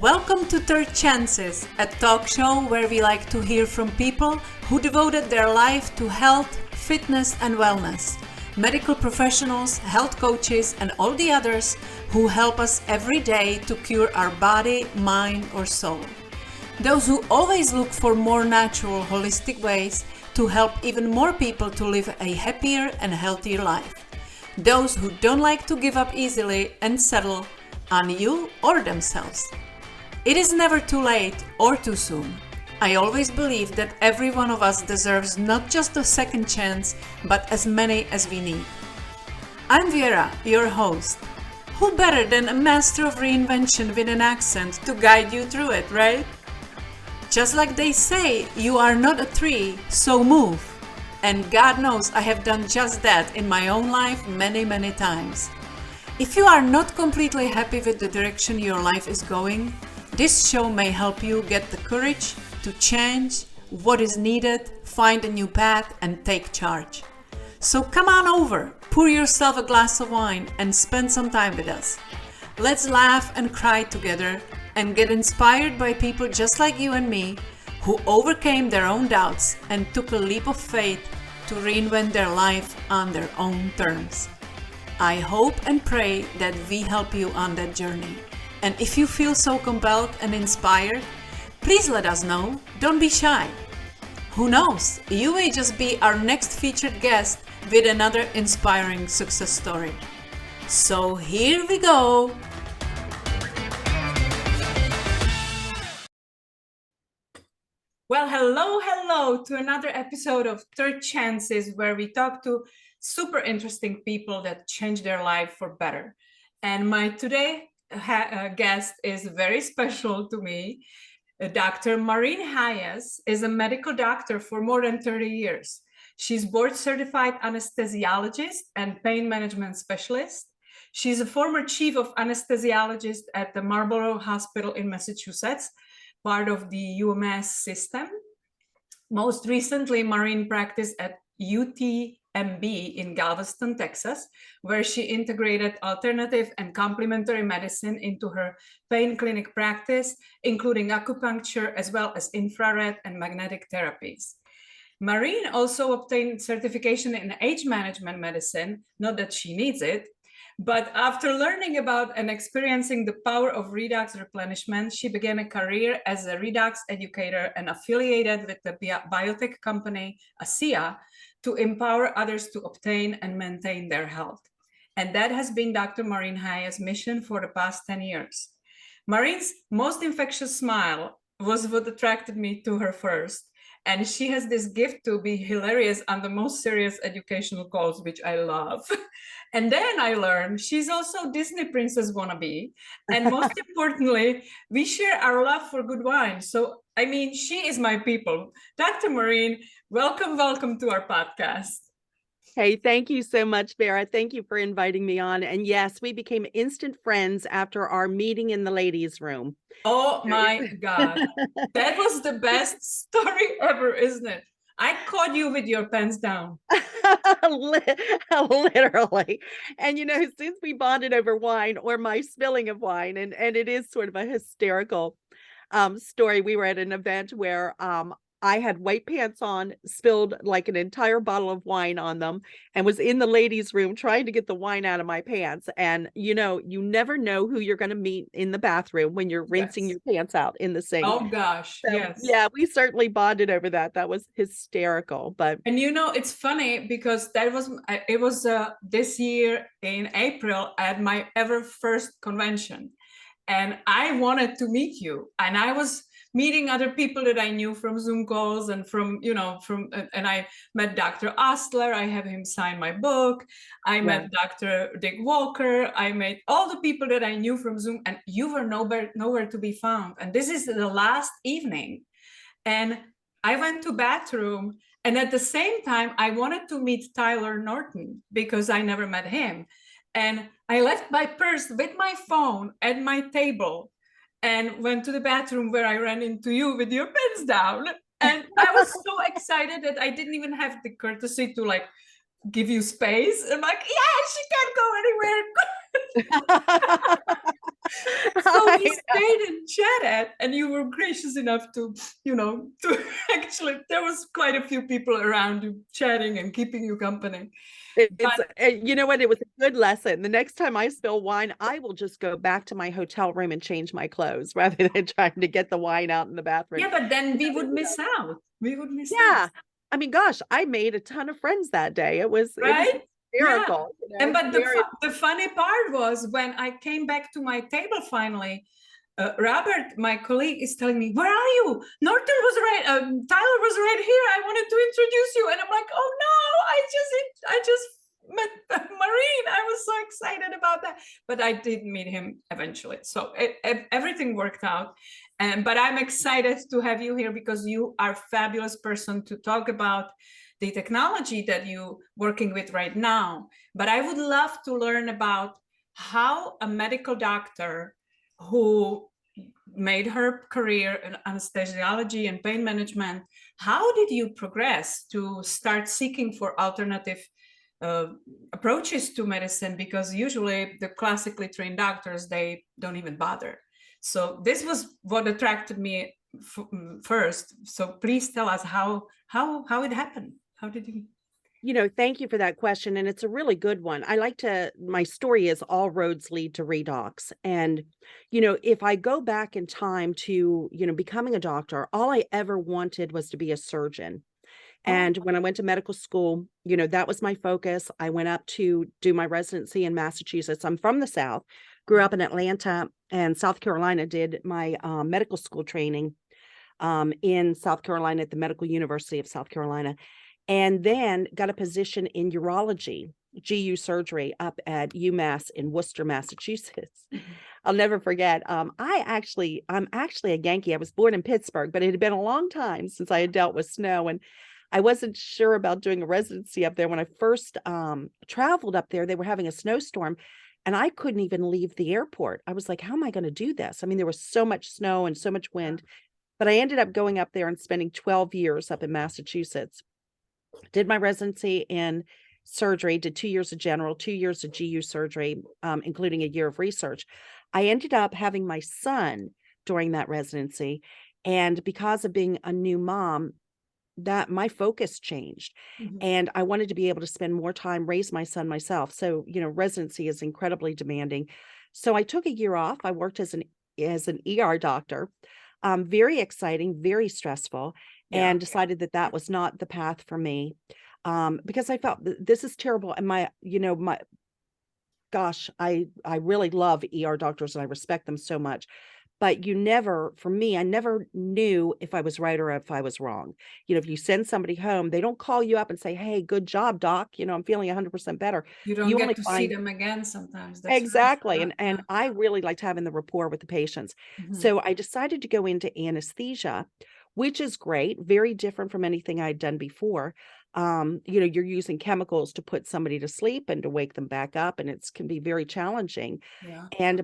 Welcome to Third Chances, a talk show where we like to hear from people who devoted their life to health, fitness and wellness. Medical professionals, health coaches and all the others who help us every day to cure our body, mind or soul. Those who always look for more natural, holistic ways to help even more people to live a happier and healthier life. Those who don't like to give up easily and settle on you or themselves. It is never too late or too soon. I always believe that every one of us deserves not just a second chance, but as many as we need. I'm Vera, your host. Who better than a master of reinvention with an accent to guide you through it, right? Just like they say, you are not a tree, so move. And God knows I have done just that in my own life many times. If you are not completely happy with the direction your life is going, this show may help you get the courage to change what is needed, find a new path, and take charge. So come on over, pour yourself a glass of wine, and spend some time with us. Let's laugh and cry together and get inspired by people just like you and me who overcame their own doubts and took a leap of faith to reinvent their life on their own terms. I hope and pray that we help you on that journey. And if you feel so compelled and inspired, please let us know. Don't be shy. Who knows, you may just be our next featured guest with another inspiring success story. So here we go. Well, hello to another episode of Third Chances, where we talk to super interesting people that change their life for better. And my today guest is very special to me. Dr. Maureen Hayes is a medical doctor for more than 30 years. She's board certified anesthesiologist and pain management specialist. She's a former chief of anesthesiologist at the Marlborough Hospital in Massachusetts, part of the UMass system. Most recently, Maureen practiced at UTMB in Galveston, Texas, where she integrated alternative and complementary medicine into her pain clinic practice, including acupuncture, as well as infrared and magnetic therapies. Maureen also obtained certification in age management medicine, not that she needs it, but after learning about and experiencing the power of redox replenishment, she began a career as a redox educator and affiliated with the biotech company ASEA to empower others to obtain and maintain their health. And that has been Dr. Maureen Hayes' mission for the past 10 years. Maureen's most infectious smile was what attracted me to her first. And she has this gift to be hilarious on the most serious educational calls, which I love. And then I learned she's also Disney princess wannabe. And most importantly, we share our love for good wine. So, I mean, she is my people. Dr. Maureen, welcome to our podcast. Hey, thank you so much, Vera. Thank you for inviting me on. And yes, we became instant friends after our meeting in the ladies' room. Oh my God. That was the best story ever, isn't it? I caught you with your pants down. Literally. And since we bonded over wine, or my spilling of wine, and it is sort of a hysterical story. We were at an event where I had white pants on, spilled like an entire bottle of wine on them, and was in the ladies' room trying to get the wine out of my pants. And you never know who you're going to meet in the bathroom when you're rinsing your pants out in the sink. Oh gosh, so, yes. Yeah, we certainly bonded over that. That was hysterical. But it's funny because it was this year in April at my ever first convention, and I wanted to meet you, and I was meeting other people that I knew from Zoom calls and and I met Dr. Ostler. I have him sign my book. I met Dr. Dick Walker. I met all the people that I knew from Zoom, and you were nowhere to be found. And this is the last evening. And I went to bathroom, and at the same time, I wanted to meet Tyler Norton because I never met him. And I left my purse with my phone at my table and went to the bathroom, where I ran into you with your pants down. And I was so excited that I didn't even have the courtesy to give you space. I'm like, yeah, she can't go anywhere. So we stayed and chatted, and you were gracious enough to, to actually, there was quite a few people around you chatting and keeping you company. It's you know what? It was a good lesson. The next time I spill wine, I will just go back to my hotel room and change my clothes rather than trying to get the wine out in the bathroom. Yeah, but then we would miss out. We would miss out. Yeah. I mean, gosh, I made a ton of friends that day. It was right? hysterical. Yeah. And but the funny part was when I came back to my table finally, Robert, my colleague, is telling me, "Where are you? Norton was right. Tyler was right here. I wanted to introduce you." And I'm like, "Oh no! I just met Maureen. I was so excited about that." But I did meet him eventually, so everything worked out. But I'm excited to have you here because you are a fabulous person to talk about the technology that you're working with right now. But I would love to learn about how a medical doctor who made her career in anesthesiology and pain management, how did you progress to start seeking for alternative approaches to medicine? Because usually the classically trained doctors, they don't even bother. So this was what attracted me first. So please tell us how it happened. How did you? Thank you for that question. And it's a really good one. My story is all roads lead to redox. And, if I go back in time to, becoming a doctor, all I ever wanted was to be a surgeon. And when I went to medical school, that was my focus. I went up to do my residency in Massachusetts. I'm from the South, grew up in Atlanta and South Carolina, did my medical school training in South Carolina at the Medical University of South Carolina. And then got a position in urology, GU surgery up at UMass in Worcester, Massachusetts. I'll never forget. I'm actually a Yankee. I was born in Pittsburgh, but it had been a long time since I had dealt with snow. And I wasn't sure about doing a residency up there. When I first traveled up there, they were having a snowstorm and I couldn't even leave the airport. I was like, how am I going to do this? I mean, there was so much snow and so much wind, but I ended up going up there and spending 12 years up in Massachusetts. Did my residency in surgery, did 2 years of general, 2 years of GU surgery, including a year of research. I ended up having my son during that residency. And because of being a new mom, that my focus changed. And I wanted to be able to spend more time, raise my son myself. So, residency is incredibly demanding. So I took a year off. I worked as an ER doctor. Very exciting, very stressful. And decided that was not the path for me, because I felt this is terrible. And I really love ER doctors and I respect them so much. But I never knew if I was right or if I was wrong. If you send somebody home, they don't call you up and say, "Hey, good job, doc. I'm feeling 100% better." You don't get to see them again sometimes. That's exactly. And I really liked having the rapport with the patients. So I decided to go into anesthesia, which is great, very different from anything I'd done before. You're using chemicals to put somebody to sleep and to wake them back up, and it can be very challenging.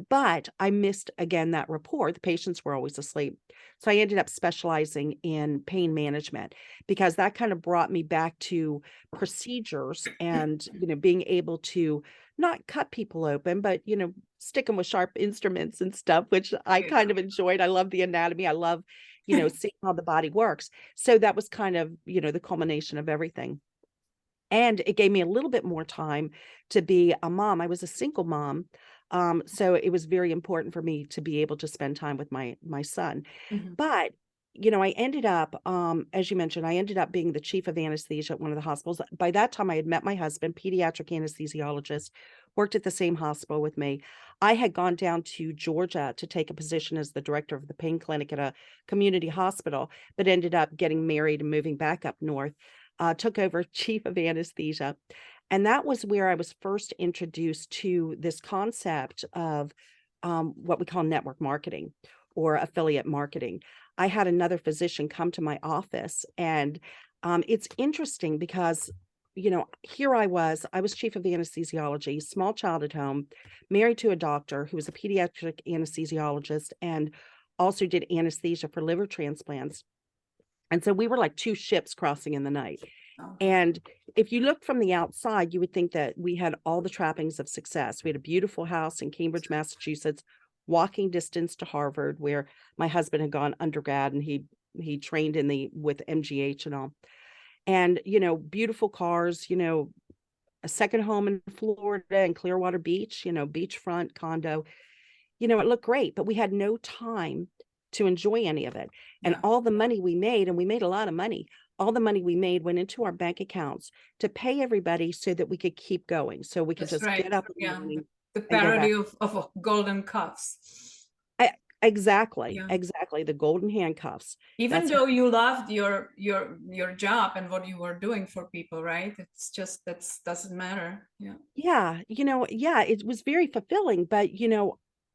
But I missed again that rapport. The patients were always asleep. So I ended up specializing in pain management because that kind of brought me back to procedures and, being able to not cut people open, but, stick them with sharp instruments and stuff, which I kind of enjoyed. I love the anatomy. I love, seeing how the body works. So that was kind of, the culmination of everything. And it gave me a little bit more time to be a mom. I was a single mom. So it was very important for me to be able to spend time with my son. But, I ended up, as you mentioned, I ended up being the chief of anesthesia at one of the hospitals. By that time, I had met my husband, pediatric anesthesiologist, worked at the same hospital with me. I had gone down to Georgia to take a position as the director of the pain clinic at a community hospital, but ended up getting married and moving back up north. Took over chief of anesthesia. And that was where I was first introduced to this concept of what we call network marketing or affiliate marketing. I had another physician come to my office, and it's interesting because, here I was chief of anesthesiology, small child at home, married to a doctor who was a pediatric anesthesiologist and also did anesthesia for liver transplants. And so we were like two ships crossing in the night. And if you looked from the outside, you would think that we had all the trappings of success. We had a beautiful house in Cambridge, Massachusetts, walking distance to Harvard, where my husband had gone undergrad, and he trained with MGH and all. And, beautiful cars, a second home in Florida and Clearwater Beach, beachfront condo. It looked great, but we had no time to enjoy any of it. And Yeah. all the money we made, and we made a lot of money, all the money we made went into our bank accounts to pay everybody so that we could keep going, so we could That's just get right. up in the Yeah. morning The and go parody back. of golden cuffs. Exactly, Yeah. exactly. The golden handcuffs. Even That's how, though you loved your job and what you were doing for people, right? It's just doesn't matter. Yeah. yeah, yeah, it was very fulfilling. But,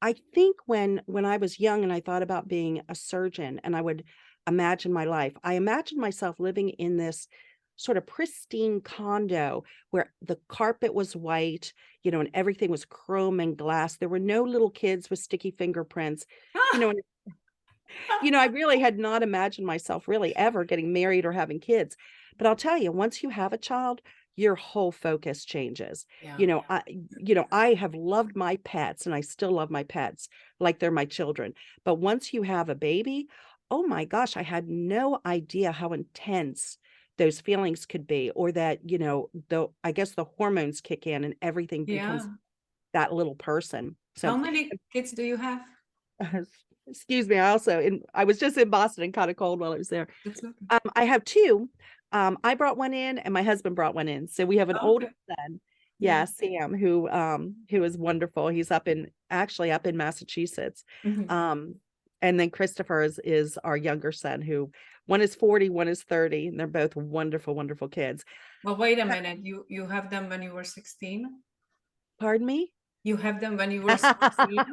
I think when I was young and I thought about being a surgeon and I would imagine my life, I imagined myself living in this sort of pristine condo where the carpet was white, and everything was chrome and glass. There were no little kids with sticky fingerprints, and I really had not imagined myself really ever getting married or having kids. But I'll tell you, once you have a child, your whole focus changes. Yeah. I have loved my pets, and I still love my pets like they're my children. But once you have a baby, oh my gosh, I had no idea how intense those feelings could be, or that, I guess the hormones kick in and everything becomes Yeah. that little person. How So, many kids do you have? excuse me. I was just in Boston and kind of cold while I was there. That's okay. I have two. I brought one in, and my husband brought one in. So we have an older Okay. son, Yeah. yeah, Sam, who is wonderful. He's actually up in Massachusetts. Mhm. And then Christopher is our younger son, who one is 40, one is 30, and they're both wonderful, wonderful kids. Well, wait a minute. You have them when you were 16? Pardon me? You have them when you were 16?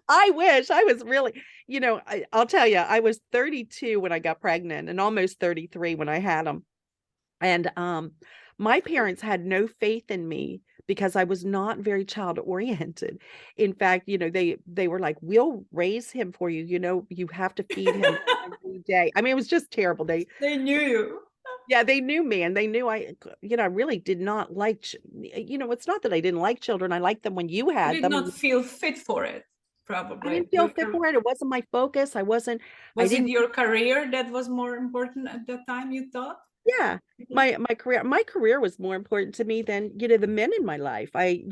I wish I was really, I'll tell you, I was 32 when I got pregnant and almost 33 when I had them. And my parents had no faith in me because I was not very child oriented. In fact, they were like, "We'll raise him for you. You have to feed him every day." I mean, it was just terrible. They knew you. Yeah, they knew me, and they knew I really did not like, it's not that I didn't like children. I liked them when you You had did them. not feel fit for it, I probably. didn't feel fit for it. It wasn't my focus. I Was it didn't, your career that was more important at that time, you thought? yeah, Mhm. my career was more important to me than, the men in my life. Right.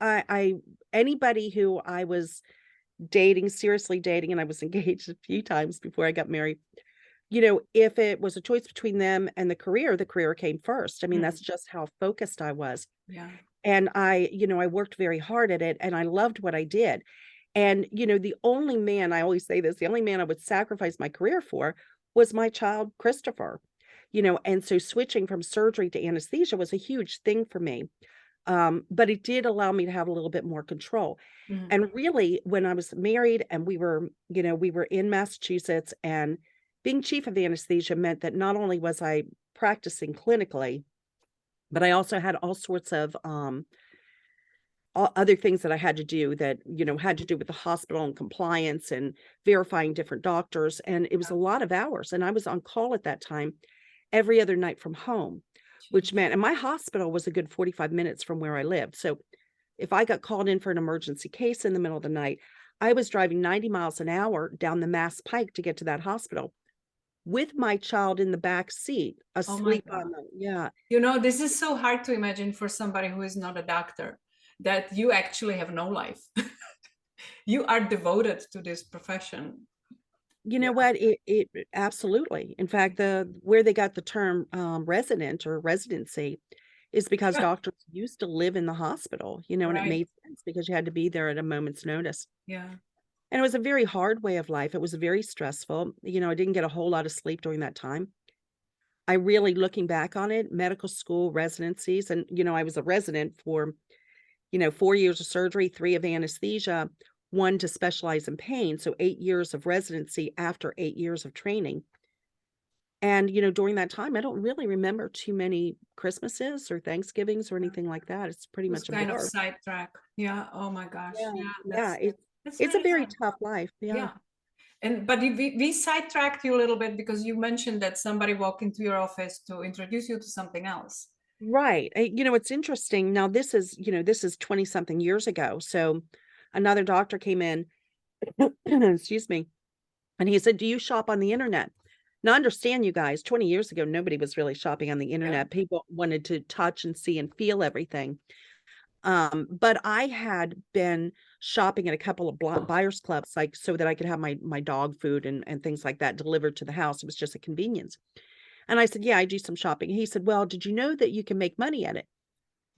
I anybody who I was dating, seriously dating, and I was engaged a few times before I got married, if it was a choice between them and the career came first. I mean, Mm. that's just how focused I was. Yeah. And I worked very hard at it, and I loved what I did. And, the only man, I always say this, the only man I would sacrifice my career for was my child, Christopher. And so switching from surgery to anesthesia was a huge thing for me. But it did allow me to have a little bit more control. Mhm. And really, when I was married and we were in Massachusetts, and being chief of anesthesia meant that not only was I practicing clinically, but I also had all sorts of other things that I had to do that, had to do with the hospital and compliance and verifying different doctors. And it was a lot of hours. And I was on call at that time every other night from home, which Jeez. meant, and my hospital was a good 45 minutes from where I lived. So if I got called in for an emergency case in the middle of the night, I was driving 90 miles an hour down the Mass Pike to get to that hospital with my child in the back seat, Oh my asleep God. on the, yeah. This is so hard to imagine for somebody who is not a doctor, that you actually have no life. You are devoted to this profession. You Yeah. know what? It absolutely. In fact, where they got the term resident or residency is because doctors used to live in the hospital, and it Right. made sense because you had to be there at a moment's notice. Yeah. And it was a very hard way of life. It was very stressful. I didn't get a whole lot of sleep during that time. I really, looking back on it, medical school residencies, and I was a resident for 4 years of surgery, 3 of anesthesia, 1 to specialize in pain. So 8 years of residency after 8 years of training. And, during that time, I don't really remember too many Christmases or Thanksgivings or anything like that. It's pretty It was much a kind of blur. sidetrack. Yeah. Oh my gosh. Yeah, Yeah. yeah, That's it's a very very sad. tough life. Yeah. Yeah. But we sidetracked you a little bit because you mentioned that somebody walked into your office to introduce you to something else. Right. It's interesting. Now this is 20 something years ago. So another doctor came in, excuse me, and he said, "Do you shop on the internet?" Now, understand, you guys, 20 years ago, nobody was really shopping on the Yeah. internet. People wanted to touch and see and feel everything. But I had been shopping at a couple of buyers clubs, like so that I could have my dog food and things like that delivered to the house. It was just a convenience. And I said, "Yeah, I do some shopping." He said, "Well, did you know that you can make money at it?"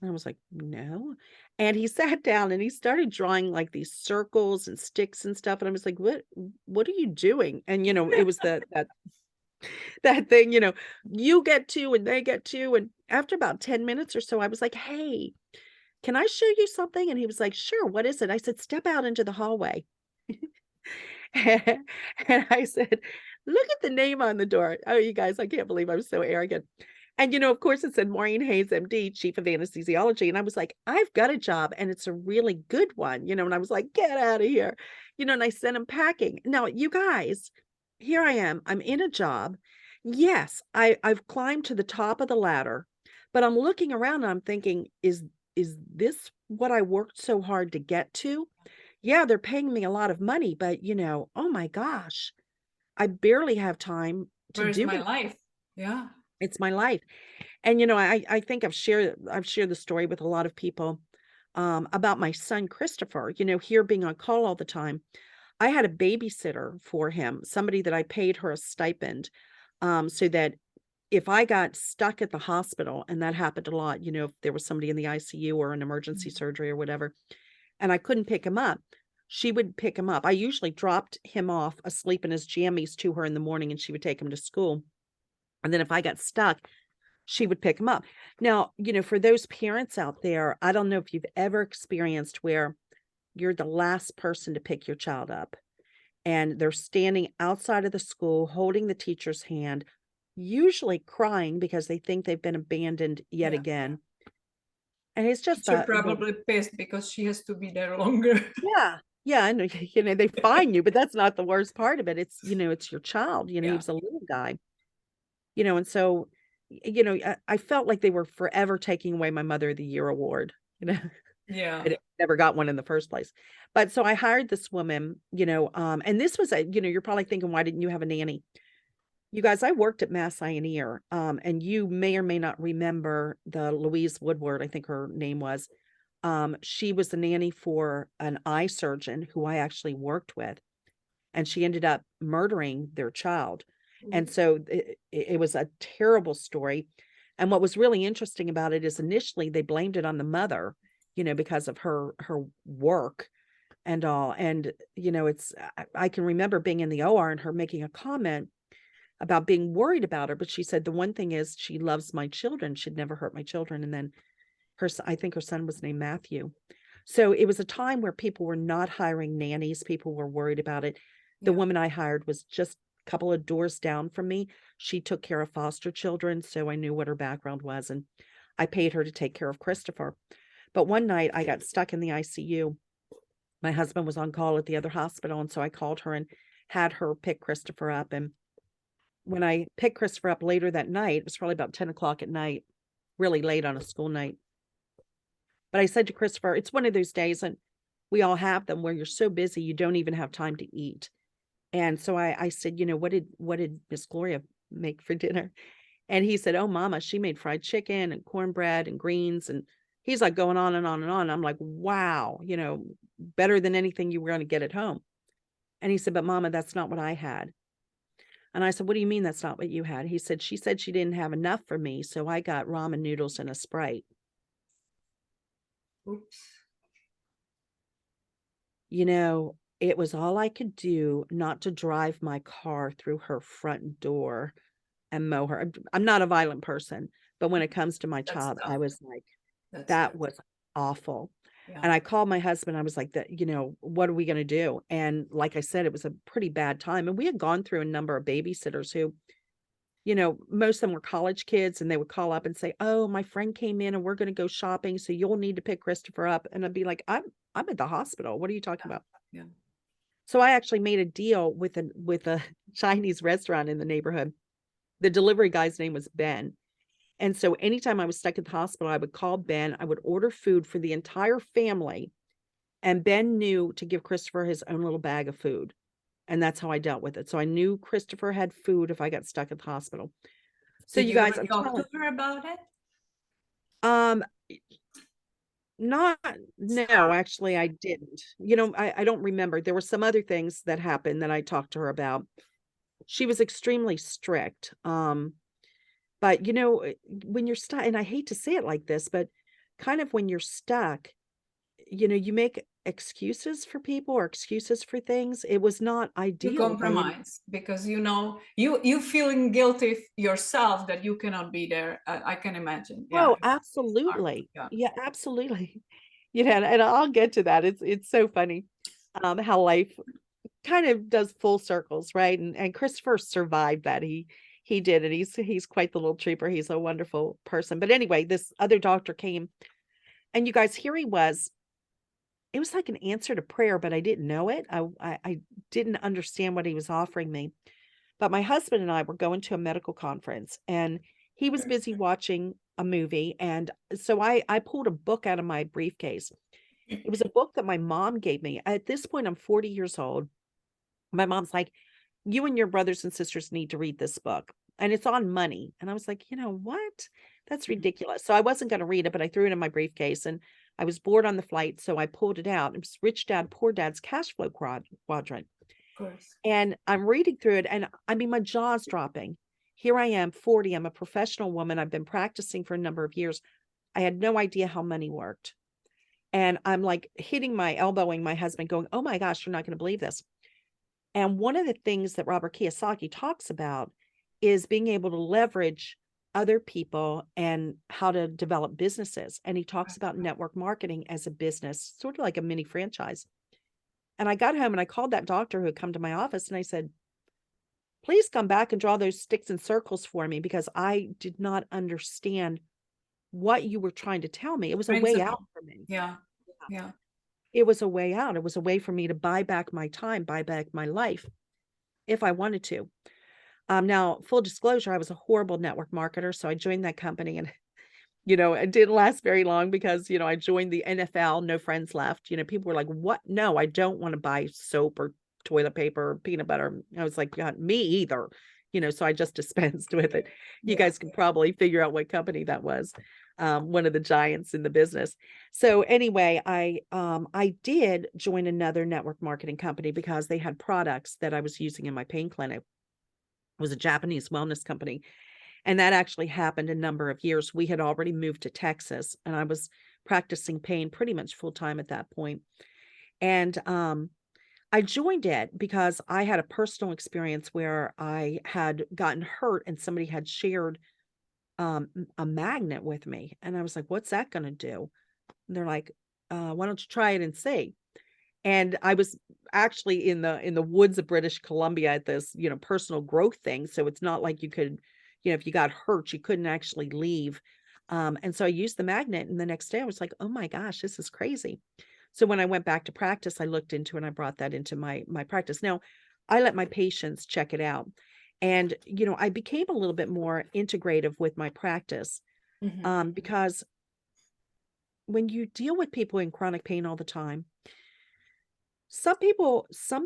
And I was like, "No." And he sat down and he started drawing like these circles and sticks and stuff. And I was like, what are you doing?" And it was that thing, you get two and they get two. And after about 10 minutes or so, I was like, "Hey, can I show you something?" And he was like, "Sure, what is it?" I said, "Step out into the hallway." And I said, "Look at the name on the door." Oh, you guys, I can't believe I'm so arrogant. And, of course, it said Maureen Hayes, MD, Chief of Anesthesiology. And I was like, "I've got a job and it's a really good one," and I was like, "Get out of here." And I sent him packing. Now, you guys, here I am. I'm in a job. Yes, I've climbed to the top of the ladder, but I'm looking around and I'm thinking, is this what I worked so hard to get to? Yeah, they're paying me a lot of money, but oh my gosh, I barely have time to Where's do my it. life? Yeah. It's my life. And I think I've shared the story with a lot of people about my son Christopher, here being on call all the time. I had a babysitter for him, somebody that I paid her a stipend, so that if I got stuck at the hospital, and that happened a lot, if there was somebody in the ICU or an emergency Mhm. surgery or whatever, and I couldn't pick him up, she would pick him up. I usually dropped him off asleep in his jammies to her in the morning, and she would take him to school. And then if I got stuck, she would pick him up. Now, for those parents out there, I don't know if you've ever experienced where you're the last person to pick your child up and they're standing outside of the school holding the teacher's hand, usually crying because they think they've been abandoned yet Yeah. again. And it's just Teacher the probably pissed because she has to be there longer. yeah. Yeah, and they fine you, but that's not the worst part of it. It's your child, he Yeah. was a little guy, and so I felt like they were forever taking away my Mother of the Year award, you know. Yeah. I never got one in the first place. But so I hired this woman, and this was you're probably thinking, why didn't you have a nanny? You guys, I worked at Mass Ioneer, and you may or may not remember the Louise Woodward, I think her name was. She was the nanny for an eye surgeon who I actually worked with, and she ended up murdering their child. And so it was a terrible story. And what was really interesting about it is initially they blamed it on the mother, because of her work and all. And, I can remember being in the OR and her making a comment about being worried about her. But she said, the one thing is she loves my children. She'd never hurt my children. And then I think her son was named Matthew. So it was a time where people were not hiring nannies. People were worried about it. The Yeah. woman I hired was just a couple of doors down from me. She took care of foster children, so I knew what her background was, and I paid her to take care of Christopher. But one night I got stuck in the ICU. My husband was on call at the other hospital, and so I called her and had her pick Christopher up. And when I picked Christopher up later that night, it was probably about 10 o'clock at night, really late on a school night. But I said to Christopher, it's one of those days, and we all have them, where you're so busy you don't even have time to eat. And so I said, what did Miss Gloria make for dinner? And he said, "Oh, Mama, she made fried chicken and cornbread and greens." And he's like going on and on and on. I'm like, wow, better than anything you were going to get at home. And he said, "But Mama, that's not what I had." And I said, "What do you mean that's not what you had?" He said, "She said she didn't have enough for me, so I got ramen noodles and a Sprite." Oops. It was all I could do not to drive my car through her front door and mow her. I'm not a violent person, but when it comes to my That's child, I tough. was like, That's that tough. was awful. Yeah. And I called my husband. I was like, what are we going to do? And like I said, it was a pretty bad time. And we had gone through a number of babysitters who, most of them were college kids, and they would call up and say, "Oh, my friend came in and we're going to go shopping, so you'll need to pick Christopher up." And I'd be like, I'm at the hospital. What are you talking about? Yeah. So I actually made a deal with a Chinese restaurant in the neighborhood. The delivery guy's name was Ben. And so anytime I was stuck at the hospital, I would call Ben, I would order food for the entire family, And Ben knew to give Christopher his own little bag of food. And that's how I dealt with it. So I knew Christopher had food if I got stuck at the hospital. So Did you you guys, ever I'm talk telling, to her about it? um, not, no, actually I didn't. You know, I don't remember. There were some other things that happened that I talked to her about. She was extremely strict. But you know, when you're stuck, and I hate to say it like this, but kind of when you're stuck, you know, you make excuses for people or excuses for things. It was not You ideal by any. compromise because you know you feeling guilty yourself that you cannot be there. I can imagine. Yeah, Oh, it's hard. absolutely. Yeah. Yeah, absolutely. You know, and I'll get to that. It's so funny how life kind of does full circles, right? And Christopher survived that. He did it. He's quite the little trooper. He's a wonderful person. But anyway, this other doctor came, and you guys, here he was. It was like an answer to prayer, but I didn't know it. I didn't understand what he was offering me. But my husband and I were going to a medical conference, and he was busy watching a movie, and so I pulled a book out of my briefcase. It was a book that my mom gave me. At this point, I'm 40 years old. My mom's like, "You and your brothers and sisters need to read this book, and it's on money." And I was like, "You know what? That's ridiculous." So I wasn't gonna read it, but I threw it in my briefcase, and I was bored on the flight, so I pulled it out. It was Rich Dad, Poor Dad's Cash Flow Quadrant. Of course. And I'm reading through it, and I mean, my jaw's dropping. Here I am, 40. I'm a professional woman. I've been practicing for a number of years. I had no idea how money worked. And I'm like hitting my elbowing my husband, going, "Oh my gosh, you're not going to believe this." And one of the things that Robert Kiyosaki talks about is being able to leverage other people and how to develop businesses. And he talks about network marketing as a business, sort of like a mini franchise. And I got home and I called that doctor who had come to my office and I said, "Please come back and draw those sticks and circles for me because I did not understand what you were trying to tell me." It was a way out Principle. for me. Yeah. Yeah. Yeah. It was a way out. It was a way for me to buy back my time, buy back my life if I wanted to. Now, full disclosure, I was a horrible network marketer. So I joined that company and, you know, it didn't last very long because, you know, I joined the NFL, no friends left. You know, people were like, "What? No, I don't want to buy soap or toilet paper or peanut butter." I was like, "God, me either." You know, so I just dispensed with it. You Yeah. guys can probably figure out what company that was. One of the giants in the business. So anyway, I did join another network marketing company because they had products that I was using in my pain clinic. It was a Japanese wellness company. And that actually happened a number of years. We had already moved to Texas and I was practicing pain pretty much full time at that point. And I joined it because I had a personal experience where I had gotten hurt and somebody had shared a magnet with me. And I was like, "What's that going to do?" And they're like, "Why don't you try it and see?" And I was actually in the woods of British Columbia at this, you know, personal growth thing. So it's not like you could, you know, if you got hurt, you couldn't actually leave. And so I used the magnet, and the next day I was like, "Oh my gosh, this is crazy." So when I went back to practice, I looked into it and I brought that into my practice. Now, I let my patients check it out. And, you know, I became a little bit more integrative with my practice because when you deal with people in chronic pain all the time, some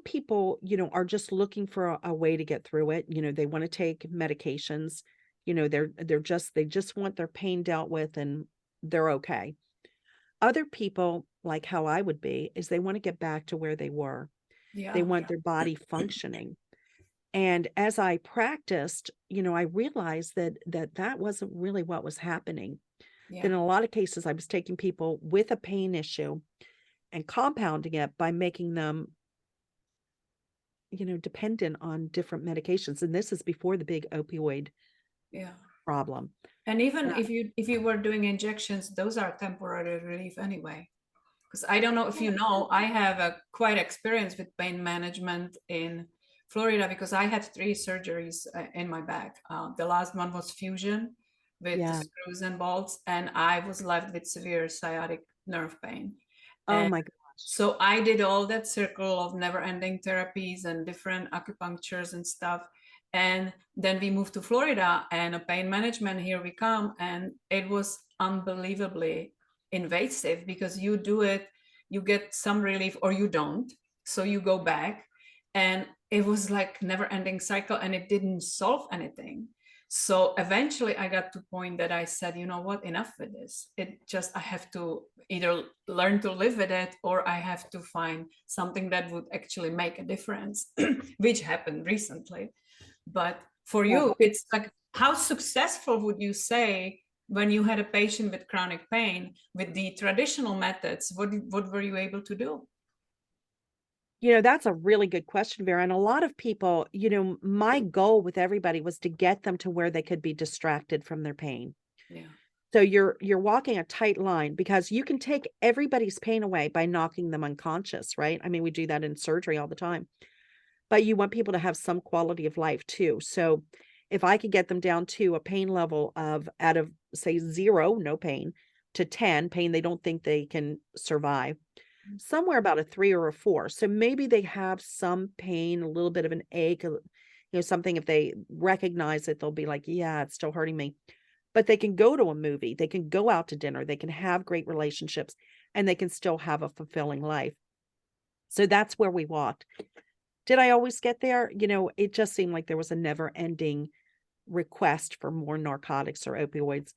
people, you know, are just looking for a way to get through it. You know, they want to take medications. You know, they just want their pain dealt with and they're okay. Other people, like how I would be, is they want to get back to where they were. They Yeah. want their body functioning. And as I practiced, you know, I realized that wasn't really what was happening. That Yeah. in a lot of cases, I was taking people with a pain issue and compounding it by making them, you know, dependent on different medications. And this is before the big opioid Yeah. problem. And even Uh, if you were doing injections, those are temporary relief anyway. Because I don't know if you know, I have a quite experience with pain management in Florida because I had 3 surgeries in my back. The last one was fusion with the yeah. screws and bolts, and I was left with severe sciatic nerve pain. Oh my gosh. So I did all that circle of never-ending therapies and different acupunctures and stuff. And then we moved to Florida and a pain management, here we come. And it was unbelievably invasive because you do it you get some relief or you don't. So you go back, and it was like never ending cycle, and it didn't solve anything. So eventually I got to a point that I said, you know what, enough with this. It just, I have to either learn to live with it, or I have to find something that would actually make a difference, which happened recently. But for Yeah. you, it's like, how successful would you say when you had a patient with chronic pain with the traditional methods? What were you able to do? That's a really good question, Vera. And a lot of people, my goal with everybody was to get them to where they could be distracted from their pain. Yeah. So you're walking a tight line, because you can take everybody's pain away by knocking them unconscious, right? I mean, we do that in surgery all the time. But you want people to have some quality of life too. So if I could get them down to a pain level of, out of say 0, no pain, to 10, pain they don't think they can survive, somewhere about a 3 or a 4. So maybe they have some pain, a little bit of an ache, something. If they recognize it, they'll be like, yeah, it's still hurting me. But they can go to a movie, they can go out to dinner, they can have great relationships, and they can still have a fulfilling life. So that's where we walked. Did I always get there? It just seemed like there was a never ending request for more narcotics or opioids.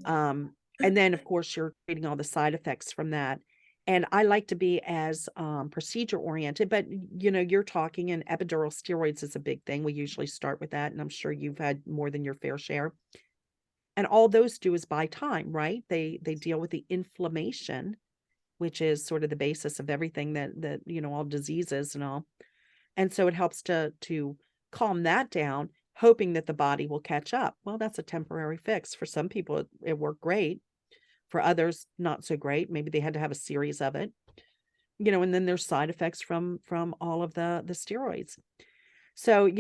And then, of course, you're treating all the side effects from that. And I like to be as procedure oriented, but you're talking, and epidural steroids is a big thing. We usually start with that, and I'm sure you've had more than your fair share. And all those do is buy time, right? They deal with the inflammation, which is sort of the basis of everything that all diseases and all. And so it helps to calm that down, hoping that the body will catch up. Well, that's a temporary fix. For some people, it worked great. For others, not so great. Maybe they had to have a series of it. And then there's side effects from all of the steroids. So,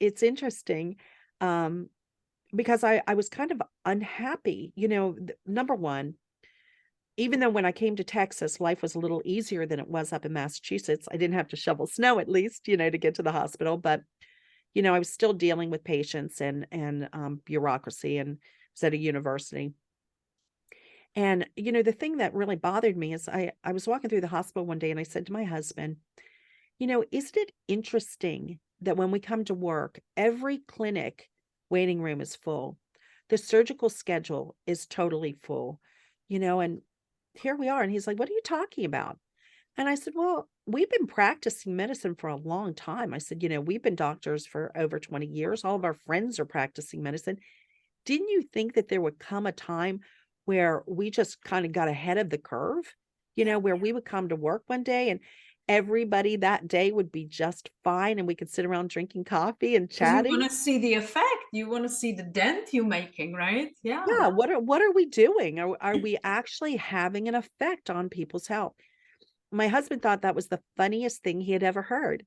it's interesting, because I was kind of unhappy. Number one, even though when I came to Texas, life was a little easier than it was up in Massachusetts. I didn't have to shovel snow, at least, to get to the hospital. But, I was still dealing with patients and bureaucracy, and was at a university. And, the thing that really bothered me is I was walking through the hospital one day, and I said to my husband, isn't it interesting that when we come to work, every clinic waiting room is full. The surgical schedule is totally full, and here we are. And he's like, what are you talking about? And I said, well, we've been practicing medicine for a long time. I said, we've been doctors for over 20 years. All of our friends are practicing medicine. Didn't you think that there would come a time where we just kind of got ahead of the curve, where we would come to work one day and everybody that day would be just fine, and we could sit around drinking coffee and Because you chatting? want to see the effect, you want to see the dent you're making, right? Yeah. Yeah, what are we doing? Are we actually having an effect on people's health? My husband thought that was the funniest thing he had ever heard.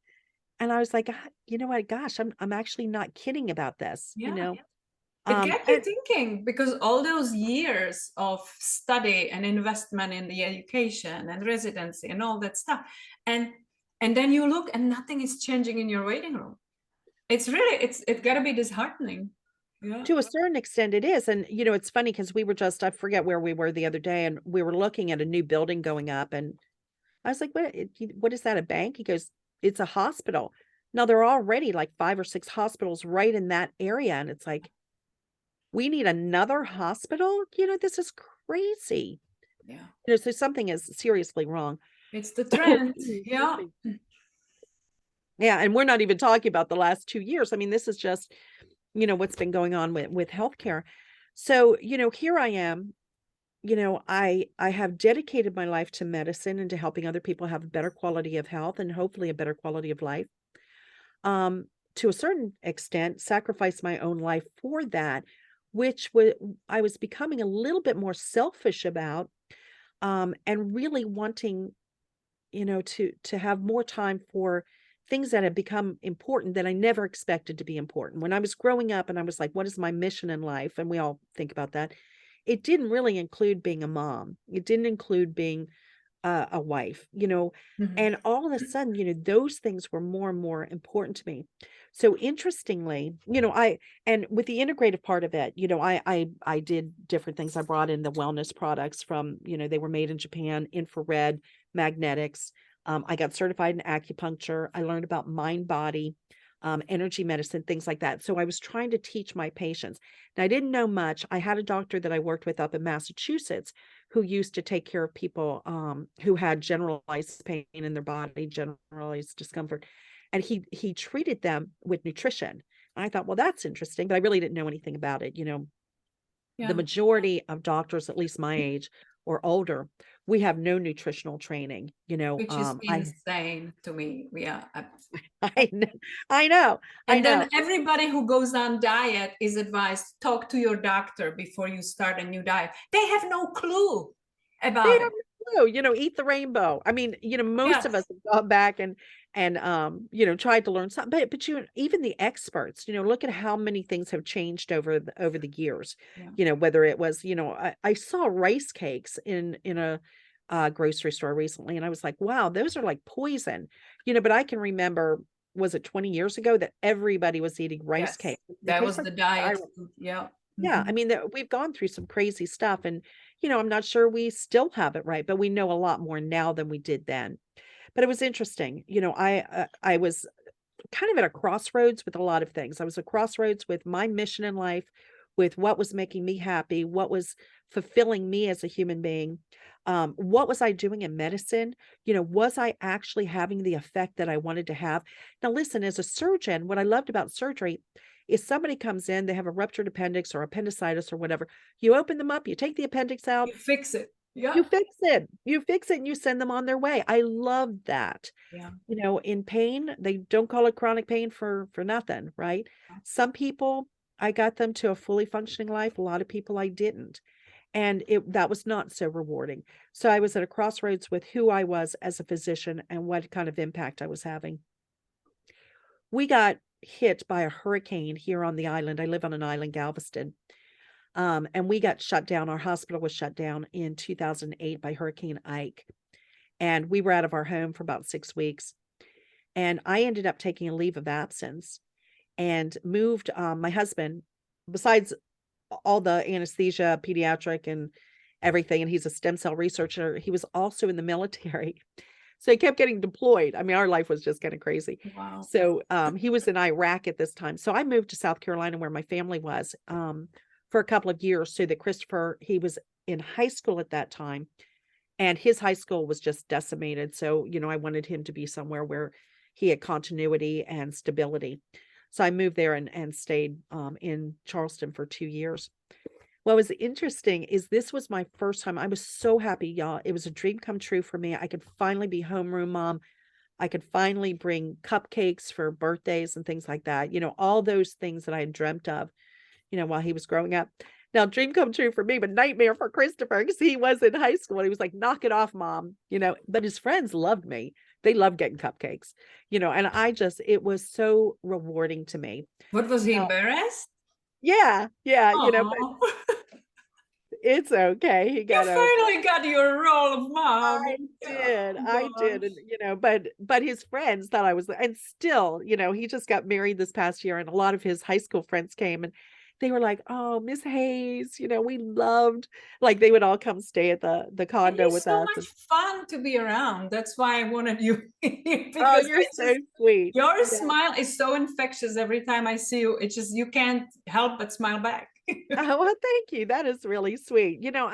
And I was like, you know what? Gosh, I'm actually not kidding about this, Yeah. It gets you And thinking, because all those years of study and investment in the education and residency and all that stuff, and then you look and nothing is changing in your waiting room. It's really, it's got to be disheartening. Yeah. to a certain extent it is. And, it's funny because I forget where we were the other day, and we were looking at a new building going up, and I was like, what is that, a bank? He goes, it's a hospital. Now there are already like 5 or 6 hospitals right in that area. And it's like, we need another hospital? This is crazy. Yeah. So something is seriously wrong. It's the trend. Yeah. Yeah. And we're not even talking about the last 2 years. I mean, this is just, what's been going on with healthcare. So, here I am, I have dedicated my life to medicine and to helping other people have a better quality of health and hopefully a better quality of life. To a certain extent, sacrifice my own life for that, which I was becoming a little bit more selfish about, and really wanting, to have more time for things that have become important that I never expected to be important. When I was growing up and I was like, what is my mission in life? And we all think about that. It didn't really include being a mom. It didn't include being a wife, you know, and all of a sudden, you know, those things were more and more important to me. So interestingly, you know, and with the integrative part of it, you know, I did different things. I brought in the wellness products from, you know, they were made in Japan, infrared, magnetics. I got certified in acupuncture. I learned about mind body, energy medicine, things like that. So I was trying to teach my patients. And I didn't know much. I had a doctor that I worked with up in Massachusetts who used to take care of people who had generalized pain in their body, generalized discomfort, and he treated them with nutrition. And I thought, well, that's interesting, but I really didn't know anything about it. You know, the Yeah. majority of doctors, at least my age or older, we have no nutritional training. You know, Which is insane to me. Yeah. I know, I know, I And know. then everybody who goes on diet is advised, talk to your doctor before you start a new diet. They have no clue They about have it. no clue, you know, eat the rainbow. I mean, you know, most of us Yes. have gone back and you know, tried to learn something, but you even the experts, you know, look at how many things have changed over the years. Yeah. You know, whether it was, you know, I saw rice cakes in a grocery store recently, and I was like, wow, those are like poison. You know, but I can remember, was it 20 years ago that everybody was eating rice Yes. cakes? They That taste was like the diet syrup. food. Yeah. Yeah, I Mhm. mean, we've gone through some crazy stuff, and you know, I'm not sure we still have it right, but we know a lot more now than we did then. But it was interesting. You know, I was kind of at a crossroads with a lot of things. I was at a crossroads with my mission in life, with what was making me happy, what was fulfilling me as a human being. What was I doing in medicine? You know, was I actually having the effect that I wanted to have? Now, listen, as a surgeon, what I loved about surgery is somebody comes in, they have a ruptured appendix or appendicitis or whatever. You open them up, you take the appendix out, You fix it. you Yeah. fix it. You fix it and you send them on their way. I love that. Yeah. You know, in pain, they don't call it chronic pain for nothing, right? Some people, I got them to a fully functioning life. A lot of people I didn't. And that was not so rewarding. So I was at a crossroads with who I was as a physician and what kind of impact I was having. We got hit by a hurricane here on the island. I live on an island, Galveston. And we got shut down. Our hospital was shut down in 2008 by Hurricane Ike. And we were out of our home for about 6 weeks. And I ended up taking a leave of absence and moved my husband, besides all the anesthesia, pediatric, and everything. And he's a stem cell researcher. He was also in the military. So he kept getting deployed. I mean, our life was just kind of crazy. Wow. So he was in Iraq at this time. So I moved to South Carolina where my family was for a couple of years so that Christopher, he was in high school at that time. And his high school was just decimated. So, you know, I wanted him to be somewhere where he had continuity and stability. So I moved there and stayed in Charleston for 2 years. What was interesting is this was my first time. I was so happy, y'all. It was a dream come true for me. I could finally be homeroom mom. I could finally bring cupcakes for birthdays and things like that. You know, all those things that I had dreamt of, you know, while he was growing up. Now, dream come true for me, but nightmare for Christopher because he was in high school. He was like, knock it off, mom. You know, but his friends loved me. They loved getting cupcakes, you know, and it was so rewarding to me. What, was he Now, embarrassed? yeah, you know, but Oh, it's okay. He you got over it. finally got your role of mom. Oh, I did, gosh. and, you know, but his friends thought I was and still, you know, he just got married this past year, and a lot of his high school friends came, and they were like, "Oh, Miss Hayes, you know, we loved," like, they would all come stay at the And condo he's with so us, much and fun to be around. That's why I wanted you here, "Oh, because you're so sweet." your Yeah. smile is so infectious every time I see you. It's just, you can't help but smile back. Oh, well, thank you. That is really sweet. You know,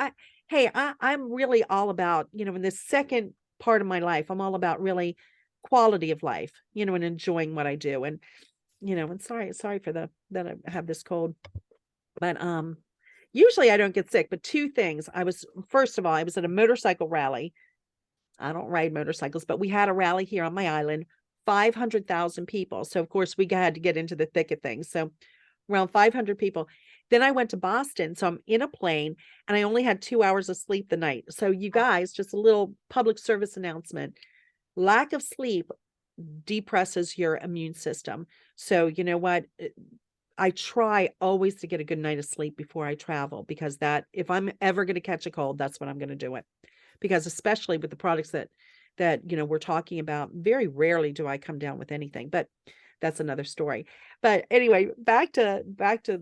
I'm really all about, you know, in the second part of my life, I'm all about really quality of life, you know, and enjoying what I do. And, you know, and sorry for that I have this cold. But usually I don't get sick, but two things. First of all, I was at a motorcycle rally. I don't ride motorcycles, but we had a rally here on my island, 500,000 people. So of course we had to get into the thick of things. So around 500 people. Then I went to Boston. So I'm in a plane and I only had 2 hours of sleep the night. So you guys, just a little public service announcement. Lack of sleep depresses your immune system. So you know what? I try always to get a good night of sleep before I travel because that if I'm ever going to catch a cold, that's when I'm going to do it. because especially with the products that we're talking about, very rarely do I come down with anything, but that's another story. But anyway, back to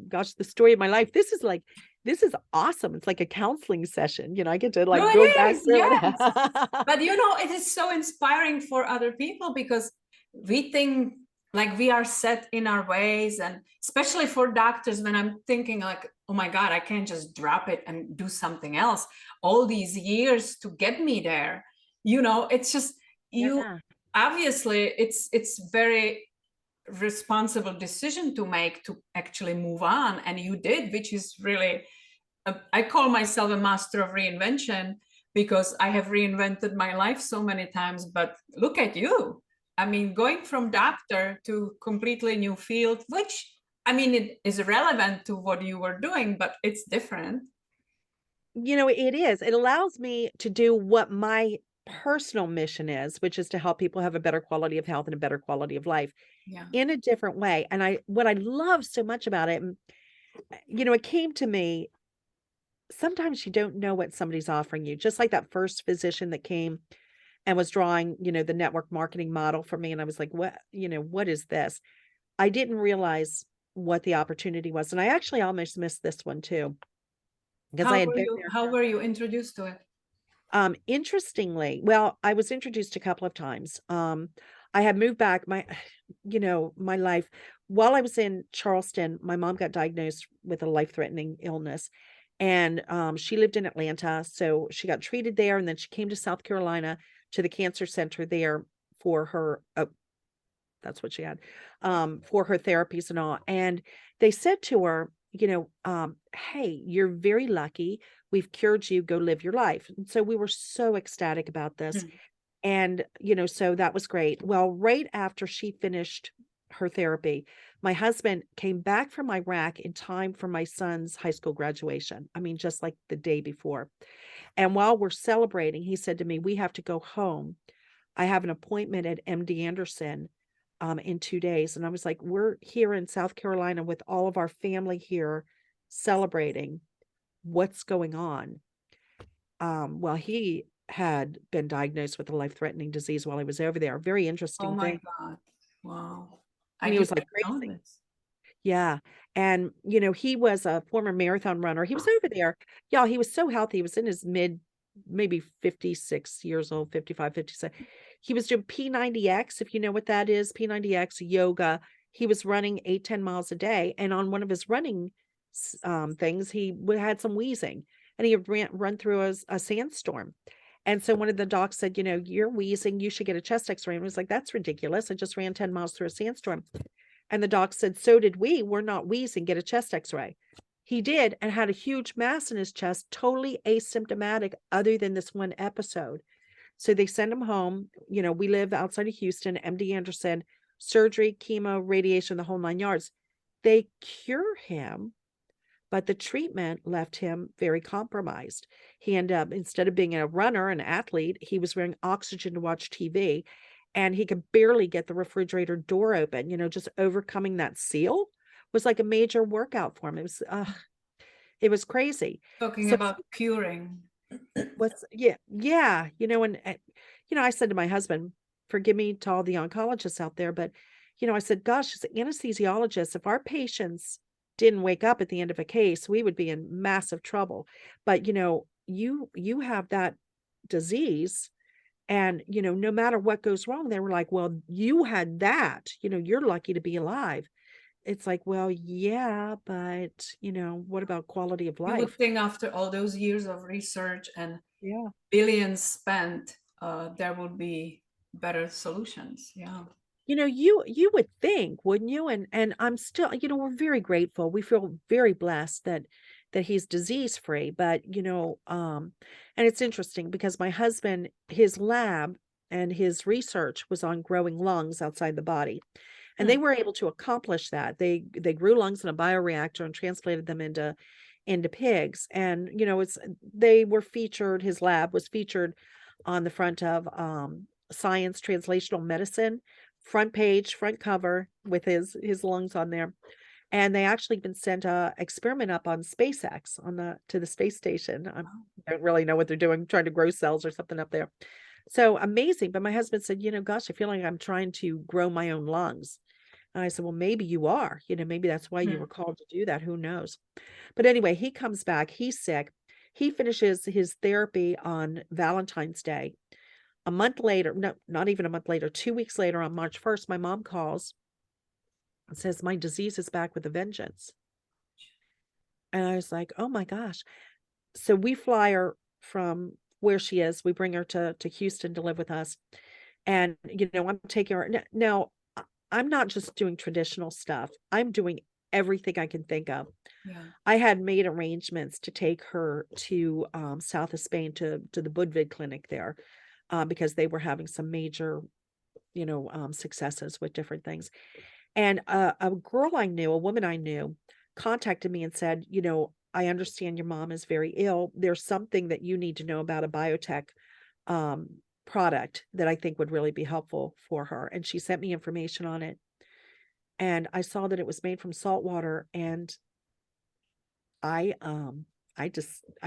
gosh, the story of my life. This is awesome. It's like a counseling session. I get to No, like it go back is, through yes. it. But it is so inspiring for other people, because we think like we are set in our ways, and especially for doctors, when I'm thinking like, oh my God, I can't just drop it and do something else. All these years to get me there, it's just Yeah. obviously it's very responsible decision to make, to actually move on, and you did, which is really I call myself a master of reinvention, because I have reinvented my life so many times. But look at you. I mean, going from doctor to completely new field, which, I mean, it is relevant to what you were doing, but it's different. It is. It allows me to do what my personal mission is, which is to help people have a better quality of health and a better quality of life Yeah. in a different way. And what I love so much about it, it came to me, sometimes you don't know what somebody's offering you. Just like that first physician that came and was drawing, the network marketing model for me. And I was like, what is this? I didn't realize what the opportunity was. And I actually almost missed this one too, because I had been there. How were you introduced to it? Interestingly, well, I was introduced a couple of times. I had moved back my life while I was in Charleston. My mom got diagnosed with a life-threatening illness, and she lived in Atlanta, so she got treated there, and then she came to South Carolina to the cancer center there for her. Oh, that's what she had, for her therapies and all. And they said to her, hey, you're very lucky. We've cured you. Go live your life. And so we were so ecstatic about this. Mm. And, so that was great. Well, right after she finished her therapy, my husband came back from Iraq in time for my son's high school graduation. I mean, just like the day before. And while we're celebrating, he said to me, we have to go home. I have an appointment at MD Anderson in 2 days. And I was like, we're here in South Carolina with all of our family here celebrating. What's going on? Well, he had been diagnosed with a life-threatening disease while he was over there. Very Oh interesting my thing. God. Wow. I And he didn't was like know crazy. this. Yeah. And, he was a former marathon runner. He was over there. Yeah, he was so healthy. He was in his maybe 56 years old, 55, 56. He was doing P90X, if you know what that is, P90X, yoga. He was running 8-10 miles a day. And on one of his running things, he had some wheezing, and he had run through a sandstorm. And so one of the docs said, you're wheezing, you should get a chest x-ray. And I was like, that's ridiculous. I just ran 10 miles through a sandstorm. And the doc said, so did we. We're not wheezing. Get a chest x-ray. He did, and had a huge mass in his chest, totally asymptomatic other than this one episode. So they send him home. We live outside of Houston, MD Anderson, surgery, chemo, radiation, the whole 9 yards. They cure him, but the treatment left him very compromised. He ended up, instead of being a runner, an athlete, he was wearing oxygen to watch TV, and he could barely get the refrigerator door open. Just overcoming that seal was like a major workout for him. It was crazy. Talking So about curing. yeah. And I said to my husband, forgive me to all the oncologists out there, but I said, gosh, as anesthesiologists, if our patients didn't wake up at the end of a case, we would be in massive trouble. But you have that disease, and no matter what goes wrong, they were like, well, you had that, you're lucky to be alive. It's like, well, yeah, but what about quality of You would life? think after all those years of research and Yeah. billions spent, there would be better solutions. Yeah. You would think, wouldn't you? And I'm still, we're very grateful. We feel very blessed that he's disease free. But and it's interesting because my husband, his lab and his research was on growing lungs outside the body. And they were able to accomplish that. They grew lungs in a bioreactor and transplanted them into pigs. And they were featured, his lab was featured on the front of Science Translational Medicine, front page, front cover, with his lungs on there. And they actually even sent a experiment up on SpaceX to the space station. I don't really know what they're doing, trying to grow cells or something up there. So amazing. But my husband said, gosh, I feel like I'm trying to grow my own lungs. And I said, well, maybe you are, maybe that's why you were called to do that. Who knows? But anyway, he comes back, he's sick. He finishes his therapy on Valentine's Day. A month later, no, not even a month later, 2 weeks later on March 1st, my mom calls and says, my disease is back with a vengeance. And I was like, oh my gosh. So we fly her from where she is. We bring her to Houston to live with us. And, I'm taking her. Now, I'm not just doing traditional stuff. I'm doing everything I can think of. Yeah. I had made arrangements to take her to south of Spain to the Budvid clinic there because they were having some major, successes with different things. And a girl I knew, a woman I knew, contacted me and said, I understand your mom is very ill. There's something that you need to know about a biotech product that I think would really be helpful for her. And she sent me information on it. And I saw that it was made from salt water, and I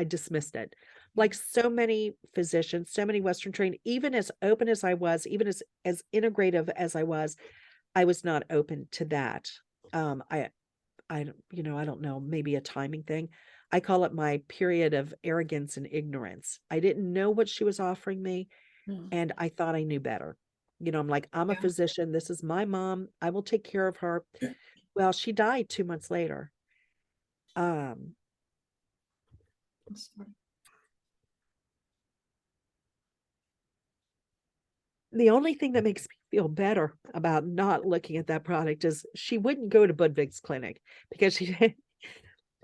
dismissed it. Like so many physicians, so many Western trained, even as open as I was, even as integrative as I was not open to that. I don't know, maybe a timing thing. I call it my period of arrogance and ignorance. I didn't know what she was offering me, and I thought I knew better. I'm like, I'm a physician. This is my mom. I will take care of her. Well, she died 2 months later. I'm sorry. The only thing that makes me feel better about not looking at that product is she wouldn't go to Budwig's clinic because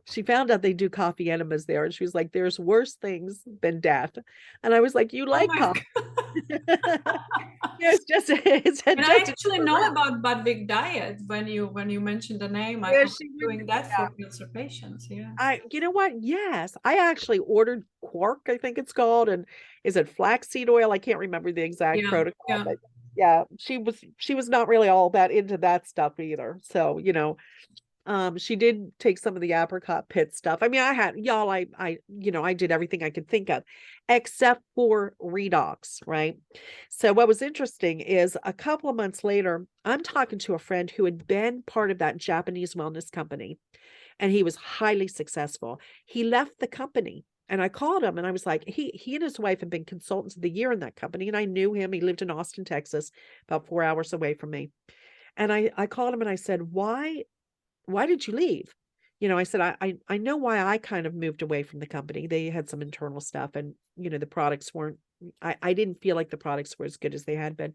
she found out they do coffee enemas there, and she was like, there's worse things than death. And I was like, you like coffee? Yeah, it's And I actually know about Budwig diet when you mentioned the name. I was doing that for cancer patients. Yeah. You know what? Yes, I actually ordered quark, I think it's called, and is it flaxseed oil? I can't remember the exact protocol, but yeah, she was not really all that into that stuff either. So, she did take some of the apricot pit stuff. I mean, I did everything I could think of except for redox, right? So what was interesting is a couple of months later, I'm talking to a friend who had been part of that Japanese wellness company, and he was highly successful. He left the company, and I called him and I was like, he and his wife had been consultants of the year in that company, and I knew him. He lived in Austin, Texas, about 4 hours away from me. And I called him and I said, why did you leave? I said, I know why I kind of moved away from the company. They had some internal stuff, and, the products weren't, I didn't feel like the products were as good as they had been.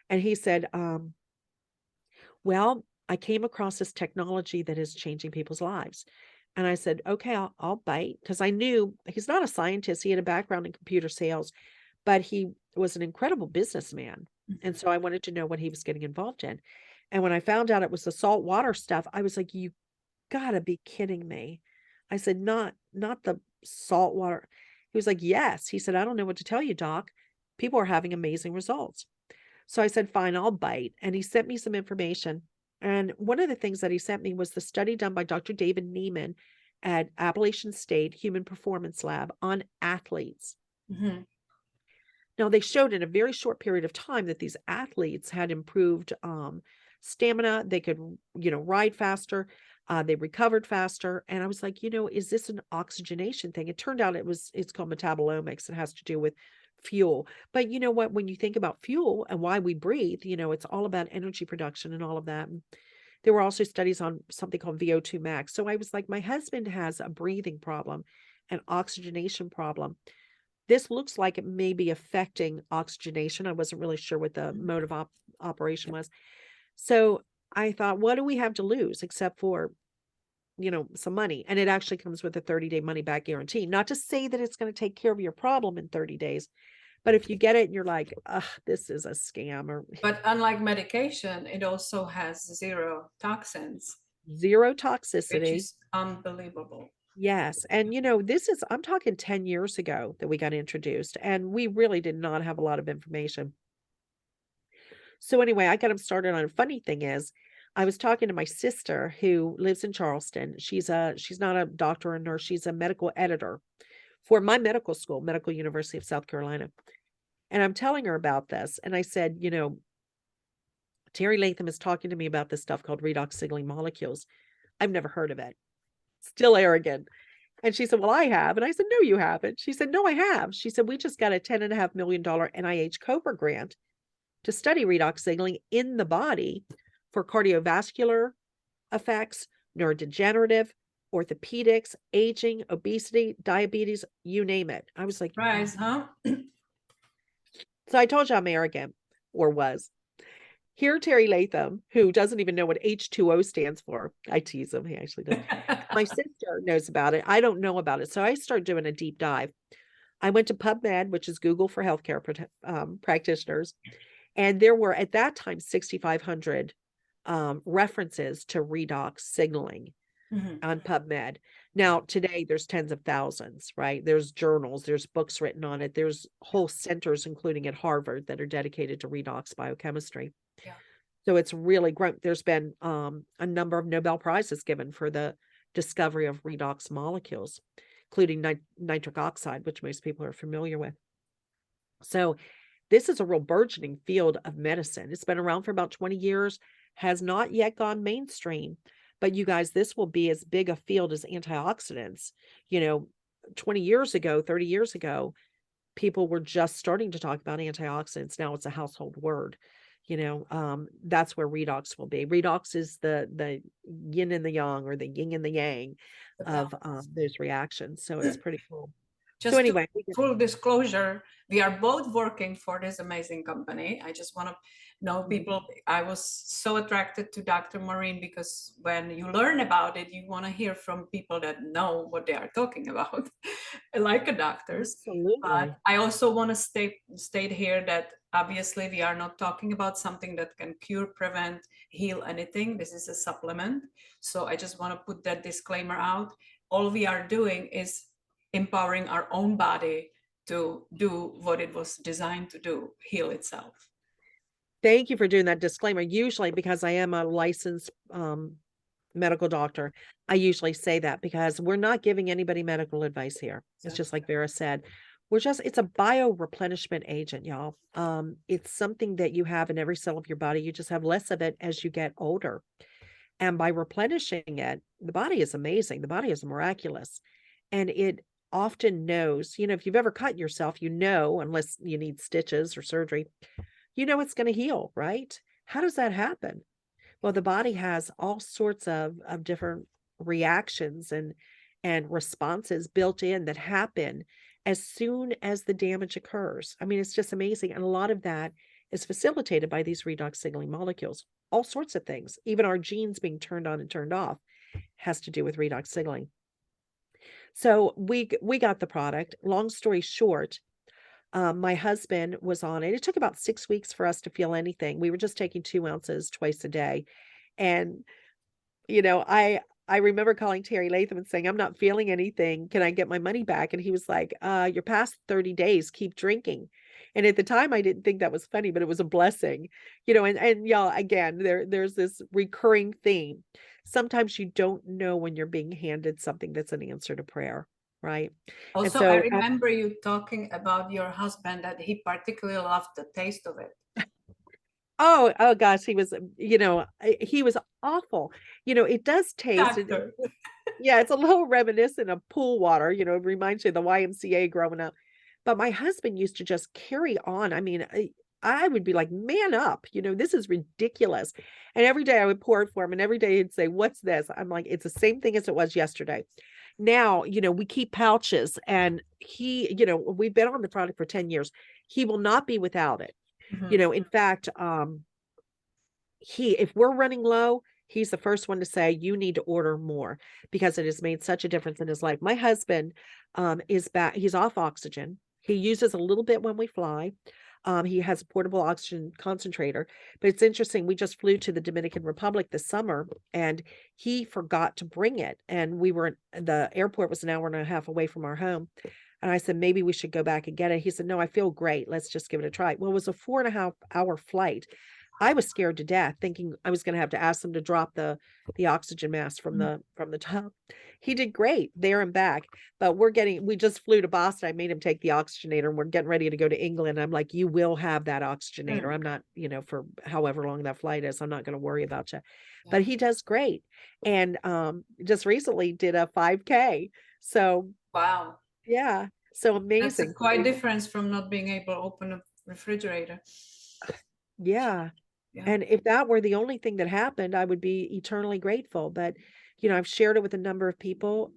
And he said, well, I came across this technology that is changing people's lives. And I said, okay, I'll bite, because I knew he's not a scientist. He had a background in computer sales, but he was an incredible businessman. And so I wanted to know what he was getting involved in. And when I found out it was the salt water stuff, I was like, you gotta be kidding me. I said, not the salt water. He was like, yes. He said, I don't know what to tell you, doc. People are having amazing results. So I said, fine, I'll bite. And he sent me some information. And one of the things that he sent me was the study done by Dr. David Neiman at Appalachian State Human Performance Lab on athletes. Now, they showed in a very short period of time that these athletes had improved stamina. They could, ride faster. They recovered faster. And I was like, is this an oxygenation thing? It turned out it's called metabolomics. It has to do with fuel. But you know what, when you think about fuel and why we breathe, it's all about energy production and all of that. And there were also studies on something called VO2 max. So I was like, my husband has a breathing problem, an oxygenation problem. This looks like it may be affecting oxygenation. I wasn't really sure what the mode of operation was. So I thought, what do we have to lose except for, some money? And it actually comes with a 30-day money back guarantee. Not to say that it's going to take care of your problem in 30 days, but if you get it and you're like, this is a scam. But unlike medication, it also has zero toxins. Zero toxicity. Which is unbelievable. Yes. And, I'm talking 10 years ago that we got introduced, and we really did not have a lot of information. So anyway, I got him started on. A funny thing is, I was talking to my sister who lives in Charleston. She's not a doctor or a nurse. She's a medical editor for my medical school, Medical University of South Carolina. And I'm telling her about this. And I said, Terry Latham is talking to me about this stuff called redox signaling molecules. I've never heard of it. Still arrogant. And she said, well, I have. And I said, no, you haven't. She said, no, I have. She said, we just got a $10.5 million NIH COBRA grant to study redox signaling in the body for cardiovascular effects, neurodegenerative, orthopedics, aging, obesity, diabetes, you name it. I was like, Surprise, huh? so I told you I'm arrogant, or was. Here, Terry Latham, who doesn't even know what H2O stands for. I tease him. He actually does. My sister knows about it. I don't know about it. So I started doing a deep dive. I went to PubMed, which is Google for healthcare practitioners. And there were, at that time, 6,500 references to redox signaling on PubMed. Now, today, there's tens of thousands, right? There's journals, there's books written on it. There's whole centers, including at Harvard, that are dedicated to redox biochemistry. Yeah. So it's really grown. There's been a number of Nobel Prizes given for the discovery of redox molecules, including nitric oxide, which most people are familiar with. So this is a real burgeoning field of medicine. It's been around for about 20 years, has not yet gone mainstream. But you guys, this will be as big a field as antioxidants. 20 years ago, 30 years ago, people were just starting to talk about antioxidants. Now it's a household word. That's where redox will be. Redox is the yin and the yang, or the yin and the yang of those reactions. So it's pretty cool. Just so anyway, full disclosure, we are both working for this amazing company. I just want to know people. I was so attracted to Dr. Maureen because when you learn about it, you want to hear from people that know what they are talking about, like a doctors. Absolutely. But I also want to state here that obviously we are not talking about something that can cure, prevent, heal anything. This is a supplement. So I just want to put that disclaimer out. All we are doing is empowering our own body to do what it was designed to do, heal itself. Thank you for doing that disclaimer. Usually, because I am a licensed medical doctor, I usually say that because we're not giving anybody medical advice here. It's just like Vera said. It's a bio-replenishment agent, y'all. It's something that you have in every cell of your body. You just have less of it as you get older. And by replenishing it, the body is amazing. The body is miraculous. And it often knows, if you've ever cut yourself, unless you need stitches or surgery, it's going to heal, right? How does that happen? Well, the body has all sorts of different reactions and responses built in that happen as soon as the damage occurs. I mean, it's just amazing. And a lot of that is facilitated by these redox signaling molecules. All sorts of things, even our genes being turned on and turned off, has to do with redox signaling. So we got the product. Long story short, my husband was on it. It took about 6 weeks for us to feel anything. We were just taking 2 ounces twice a day. And, I remember calling Terry Latham and saying, I'm not feeling anything. Can I get my money back? And he was like, you're past 30 days, keep drinking. And at the time I didn't think that was funny, but it was a blessing, and y'all, again, there's this recurring theme. Sometimes you don't know when you're being handed something that's an answer to prayer, right? Also, I remember you talking about your husband, that he particularly loved the taste of it. Oh gosh, he was awful. It does taste. Yeah, it's a little reminiscent of pool water. It reminds you of the YMCA growing up. But my husband used to just carry on. I mean, I would be like, man up, this is ridiculous. And every day I would pour it for him. And every day he'd say, what's this? I'm like, it's the same thing as it was yesterday. Now, we keep pouches, and we've been on the product for 10 years. He will not be without it. In fact, if we're running low, he's the first one to say, you need to order more, because it has made such a difference in his life. My husband is back. He's off oxygen. He uses a little bit when we fly. He has a portable oxygen concentrator, but it's interesting. We just flew to the Dominican Republic this summer, and he forgot to bring it. And the airport was an hour and a half away from our home. And I said, maybe we should go back and get it. He said, no, I feel great. Let's just give it a try. Well, it was a 4.5 hour flight. I was scared to death, thinking I was going to have to ask them to drop the oxygen mask from the top. He did great there and back, but we just flew to Boston. I made him take the oxygenator, and we're getting ready to go to England. I'm like, you will have that oxygenator. I'm not, for however long that flight is, I'm not going to worry about you. But he does great. And just recently did a 5K. So Wow. yeah. So amazing. That's a quite difference from not being able to open a refrigerator. Yeah. And if that were the only thing that happened, I would be eternally grateful. But, I've shared it with a number of people,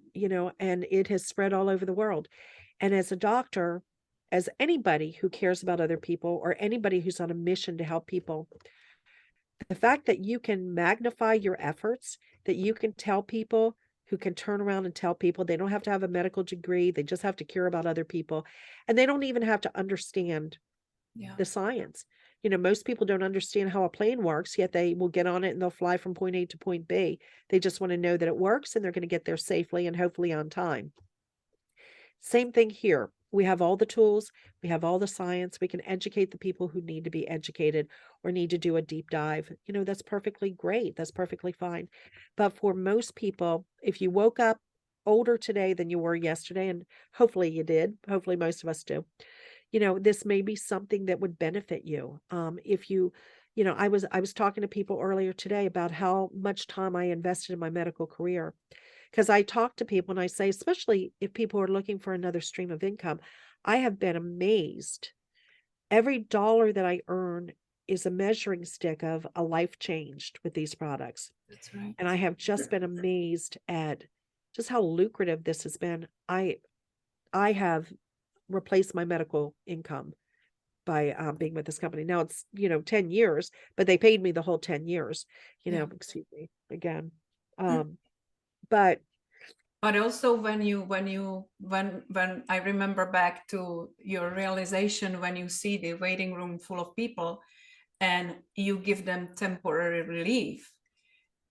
and it has spread all over the world. And as a doctor, as anybody who cares about other people or anybody who's on a mission to help people, the fact that you can magnify your efforts, that you can tell people, who can turn around and tell people they don't have to have a medical degree, they just have to care about other people, and they don't even have to understand the science. Most people don't understand how a plane works, yet they will get on it and they'll fly from point A to point B. They just want to know that it works and they're going to get there safely and hopefully on time. Same thing here. We have all the tools, we have all the science, we can educate the people who need to be educated or need to do a deep dive. That's perfectly great. That's perfectly fine. But for most people, if you woke up older today than you were yesterday, and hopefully you did, hopefully most of us do, this may be something that would benefit you. If I was talking to people earlier today about how much time I invested in my medical career. Because I talk to people and I say, especially if people are looking for another stream of income, I have been amazed. Every dollar that I earn is a measuring stick of a life changed with these products. That's right. And I have just been amazed at just how lucrative this has been. I have replaced my medical income by being with this company. Now it's, 10 years, but they paid me the whole 10 years, excuse me again. But also when I remember back to your realization when you see the waiting room full of people and you give them temporary relief,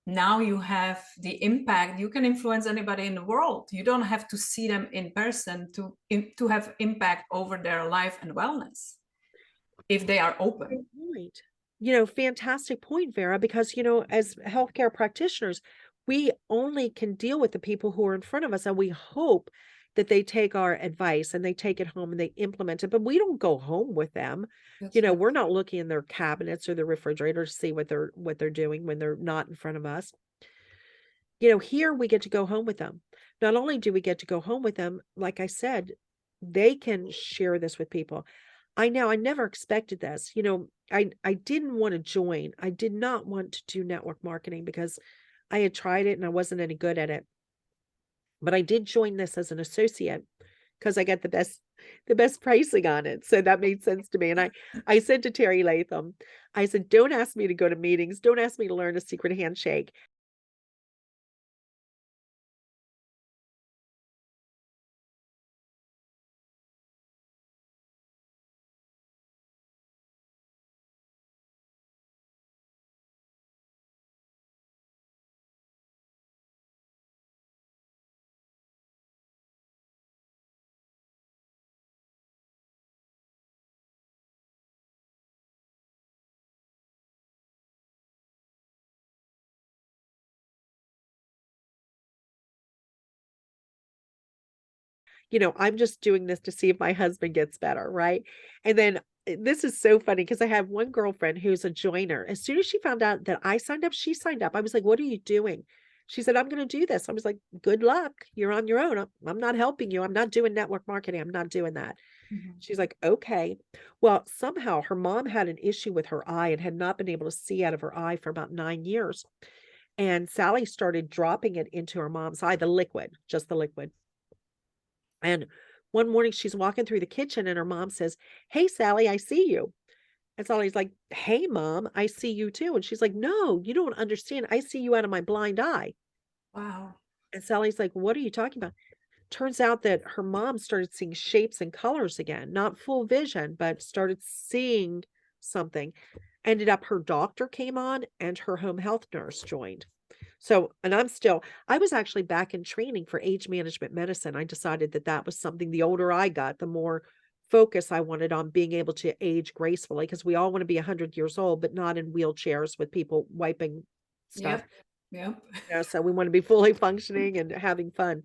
now you have the impact. You can influence anybody in the world. You don't have to see them in person to have impact over their life and wellness if they are open. Fantastic point, Vera, because, as healthcare practitioners, we only can deal with the people who are in front of us, and we hope that they take our advice and they take it home and they implement it, but we don't go home with them. Right. We're not looking in their cabinets or the refrigerator to see what they're doing when they're not in front of us. Here we get to go home with them. Not only do we get to go home with them, like I said, they can share this with people. I never expected this. I didn't want to join. I did not want to do network marketing because I had tried it and I wasn't any good at it. But I did join this as an associate because I got the best pricing on it. So that made sense to me. And I said to Terry Latham, I said, don't ask me to go to meetings. Don't ask me to learn a secret handshake. I'm just doing this to see if my husband gets better, right? And then this is so funny because I have one girlfriend who's a joiner. As soon as she found out that I signed up, she signed up. I was like, what are you doing? She said, I'm going to do this. I was like, good luck. You're on your own. I'm not helping you. I'm not doing network marketing. I'm not doing that. Mm-hmm. She's like, okay. Well, somehow her mom had an issue with her eye and had not been able to see out of her eye for about 9 years. And Sally started dropping it into her mom's eye, the liquid, just the liquid. And one morning she's walking through the kitchen and her mom says, hey, Sally, I see you. And Sally's like, hey, Mom, I see you too. And she's like, no, you don't understand. I see you out of my blind eye. Wow. And Sally's like, what are you talking about? Turns out that her mom started seeing shapes and colors again, not full vision, but started seeing something. Ended up her doctor came on and her home health nurse joined. So, and I was actually back in training for age management medicine. I decided that was something, the older I got, the more focus I wanted on being able to age gracefully, because we all want to be 100 years old, but not in wheelchairs with people wiping stuff. Yep. So we want to be fully functioning and having fun.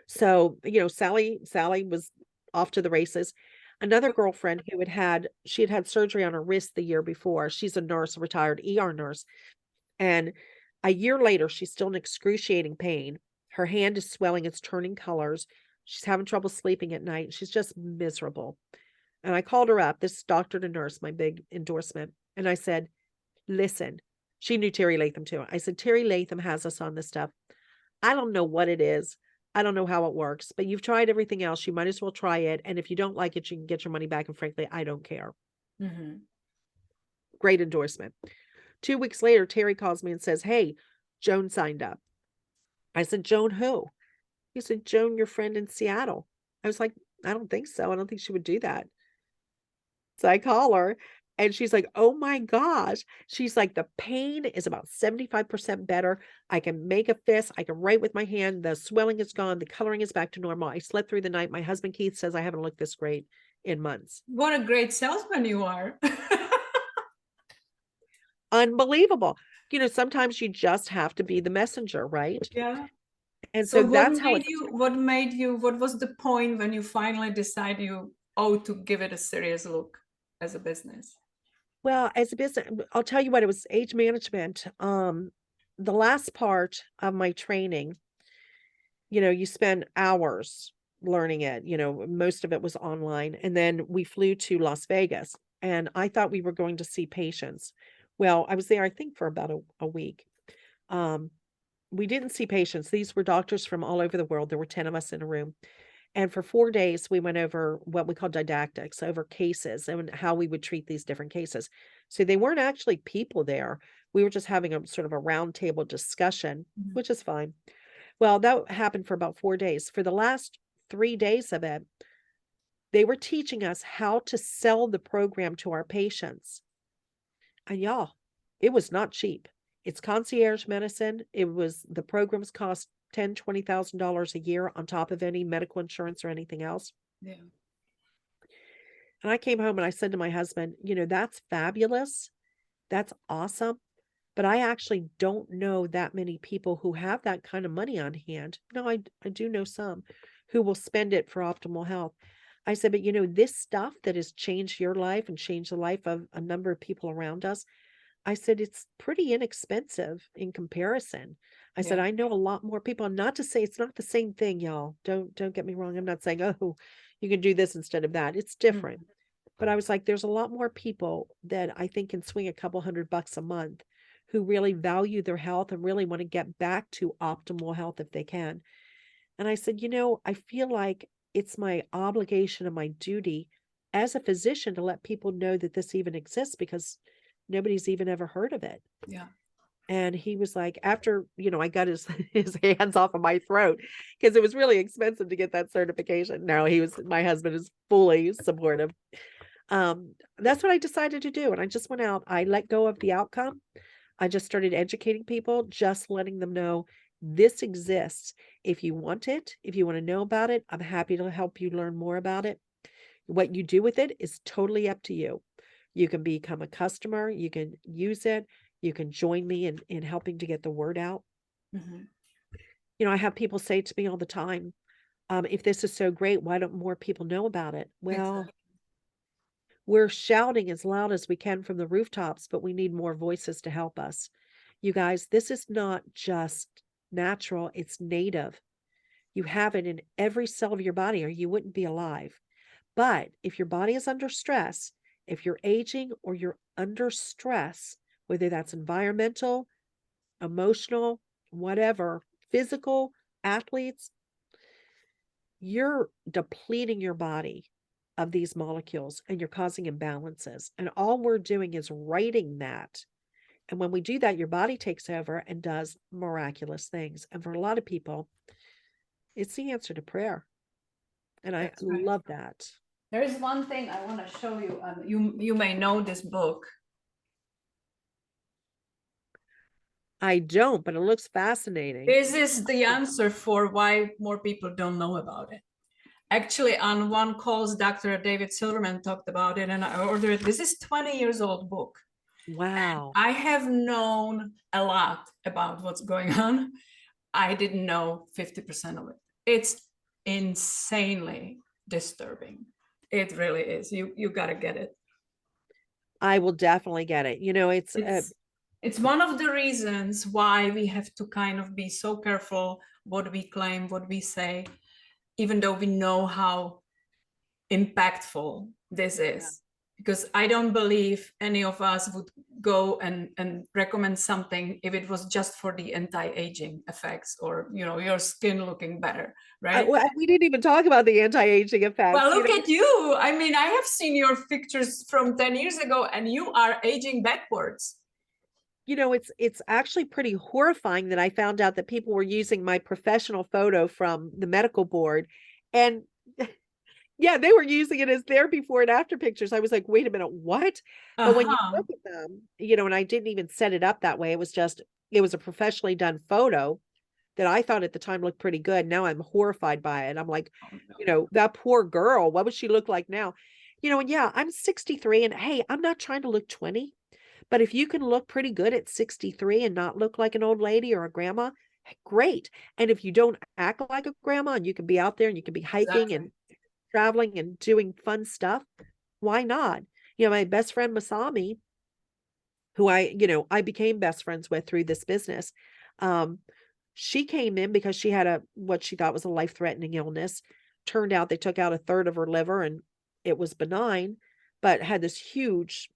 So, Sally was off to the races. Another girlfriend who she had had surgery on her wrist the year before. She's a nurse, a retired ER nurse. And a year later, she's still in excruciating pain. Her hand is swelling, it's turning colors. She's having trouble sleeping at night. She's just miserable. And I called her up, this doctor to nurse, my big endorsement. And I said, listen, she knew Terry Latham too. I said, Terry Latham has us on this stuff. I don't know what it is. I don't know how it works, but you've tried everything else. You might as well try it. And if you don't like it, you can get your money back. And frankly, I don't care. Mm-hmm. Great endorsement. 2 weeks later, Terry calls me and says, hey, Joan signed up. I said, Joan who? He said, Joan, your friend in Seattle. I was like, I don't think so. I don't think she would do that. So I call her and she's like, oh my gosh. She's like, the pain is about 75% better. I can make a fist. I can write with my hand. The swelling is gone. The coloring is back to normal. I slept through the night. My husband, Keith, says I haven't looked this great in months. What a great salesman you are. Unbelievable. Sometimes you just have to be the messenger, right? Yeah. And so that's how what was the point when you finally decided to give it a serious look as a business? Well, as a business, I'll tell you what, it was age management. The last part of my training, you spend hours learning it, most of it was online. And then we flew to Las Vegas and I thought we were going to see patients. Well, I was there, I think, for about a week. We didn't see patients. These were doctors from all over the world. There were 10 of us in a room. And for 4 days, we went over what we call didactics, over cases and how we would treat these different cases. So they weren't actually people there. We were just having a sort of a roundtable discussion, which is fine. Well, that happened for about 4 days. For the last 3 days of it, they were teaching us how to sell the program to our patients. And y'all, it was not cheap. It's concierge medicine. The programs cost $10,000-$20,000 a year on top of any medical insurance or anything else. Yeah. And I came home and I said to my husband, that's fabulous. That's awesome. But I actually don't know that many people who have that kind of money on hand. No, I do know some who will spend it for optimal health. I said, but this stuff that has changed your life and changed the life of a number of people around us, I said, it's pretty inexpensive in comparison. I said, I know a lot more people, not to say it's not the same thing, y'all. Don't get me wrong. I'm not saying, oh, you can do this instead of that. It's different. But I was like, there's a lot more people that I think can swing a couple $100 a month who really value their health and really want to get back to optimal health if they can. And I said, I feel like it's my obligation and my duty as a physician to let people know that this even exists, because nobody's even ever heard of it. Yeah. And he was like, after, I got his hands off of my throat, because it was really expensive to get that certification. No, my husband is fully supportive. That's what I decided to do. And I just went out, I let go of the outcome. I just started educating people, just letting them know this exists. If you want it, if you want to know about it, I'm happy to help you learn more about it. What you do with it is totally up to you. You can become a customer, you can use it, you can join me in helping to get the word out. I have people say to me all the time, if this is so great, why don't more people know about it? Well, exactly. We're shouting as loud as we can from the rooftops, but we need more voices to help us. You guys, this is not just natural, it's native. You have it in every cell of your body or you wouldn't be alive. But if your body is under stress, if you're aging or you're under stress, whether that's environmental, emotional, whatever, physical, athletes, you're depleting your body of these molecules and you're causing imbalances. And all we're doing is writing that. And when we do that, your body takes over and does miraculous things. And for a lot of people, it's the answer to prayer. And I love that. There is one thing I want to show you. You may know this book. I don't, but it looks fascinating. This is the answer for why more people don't know about it. Actually, on one calls, Dr. David Silverman talked about it, and I ordered. This is 20 years old book. Wow. I have known a lot about what's going on. I didn't know 50% of it. It's insanely disturbing. It really is. You got to get it. I will definitely get it. It's one of the reasons why we have to kind of be so careful what we claim, what we say, even though we know how impactful this is. Because I don't believe any of us would go and recommend something if it was just for the anti-aging effects or, your skin looking better, right? We didn't even talk about the anti-aging effects. Well, look at you. I mean, I have seen your pictures from 10 years ago and you are aging backwards. It's actually pretty horrifying that I found out that people were using my professional photo from the medical board, and yeah, they were using it as their before and after pictures. I was like, wait a minute, what? But when you look at them, and I didn't even set it up that way. It was a professionally done photo that I thought at the time looked pretty good. Now I'm horrified by it. I'm like, that poor girl, what would she look like now? And yeah, I'm 63, and hey, I'm not trying to look 20. But if you can look pretty good at 63 and not look like an old lady or a grandma, great. And if you don't act like a grandma and you can be out there and you can be hiking and traveling and doing fun stuff, why not? My best friend Masami, who I became best friends with through this business, she came in because she had what she thought was a life-threatening illness. Turned out they took out a third of her liver and it was benign, but had this huge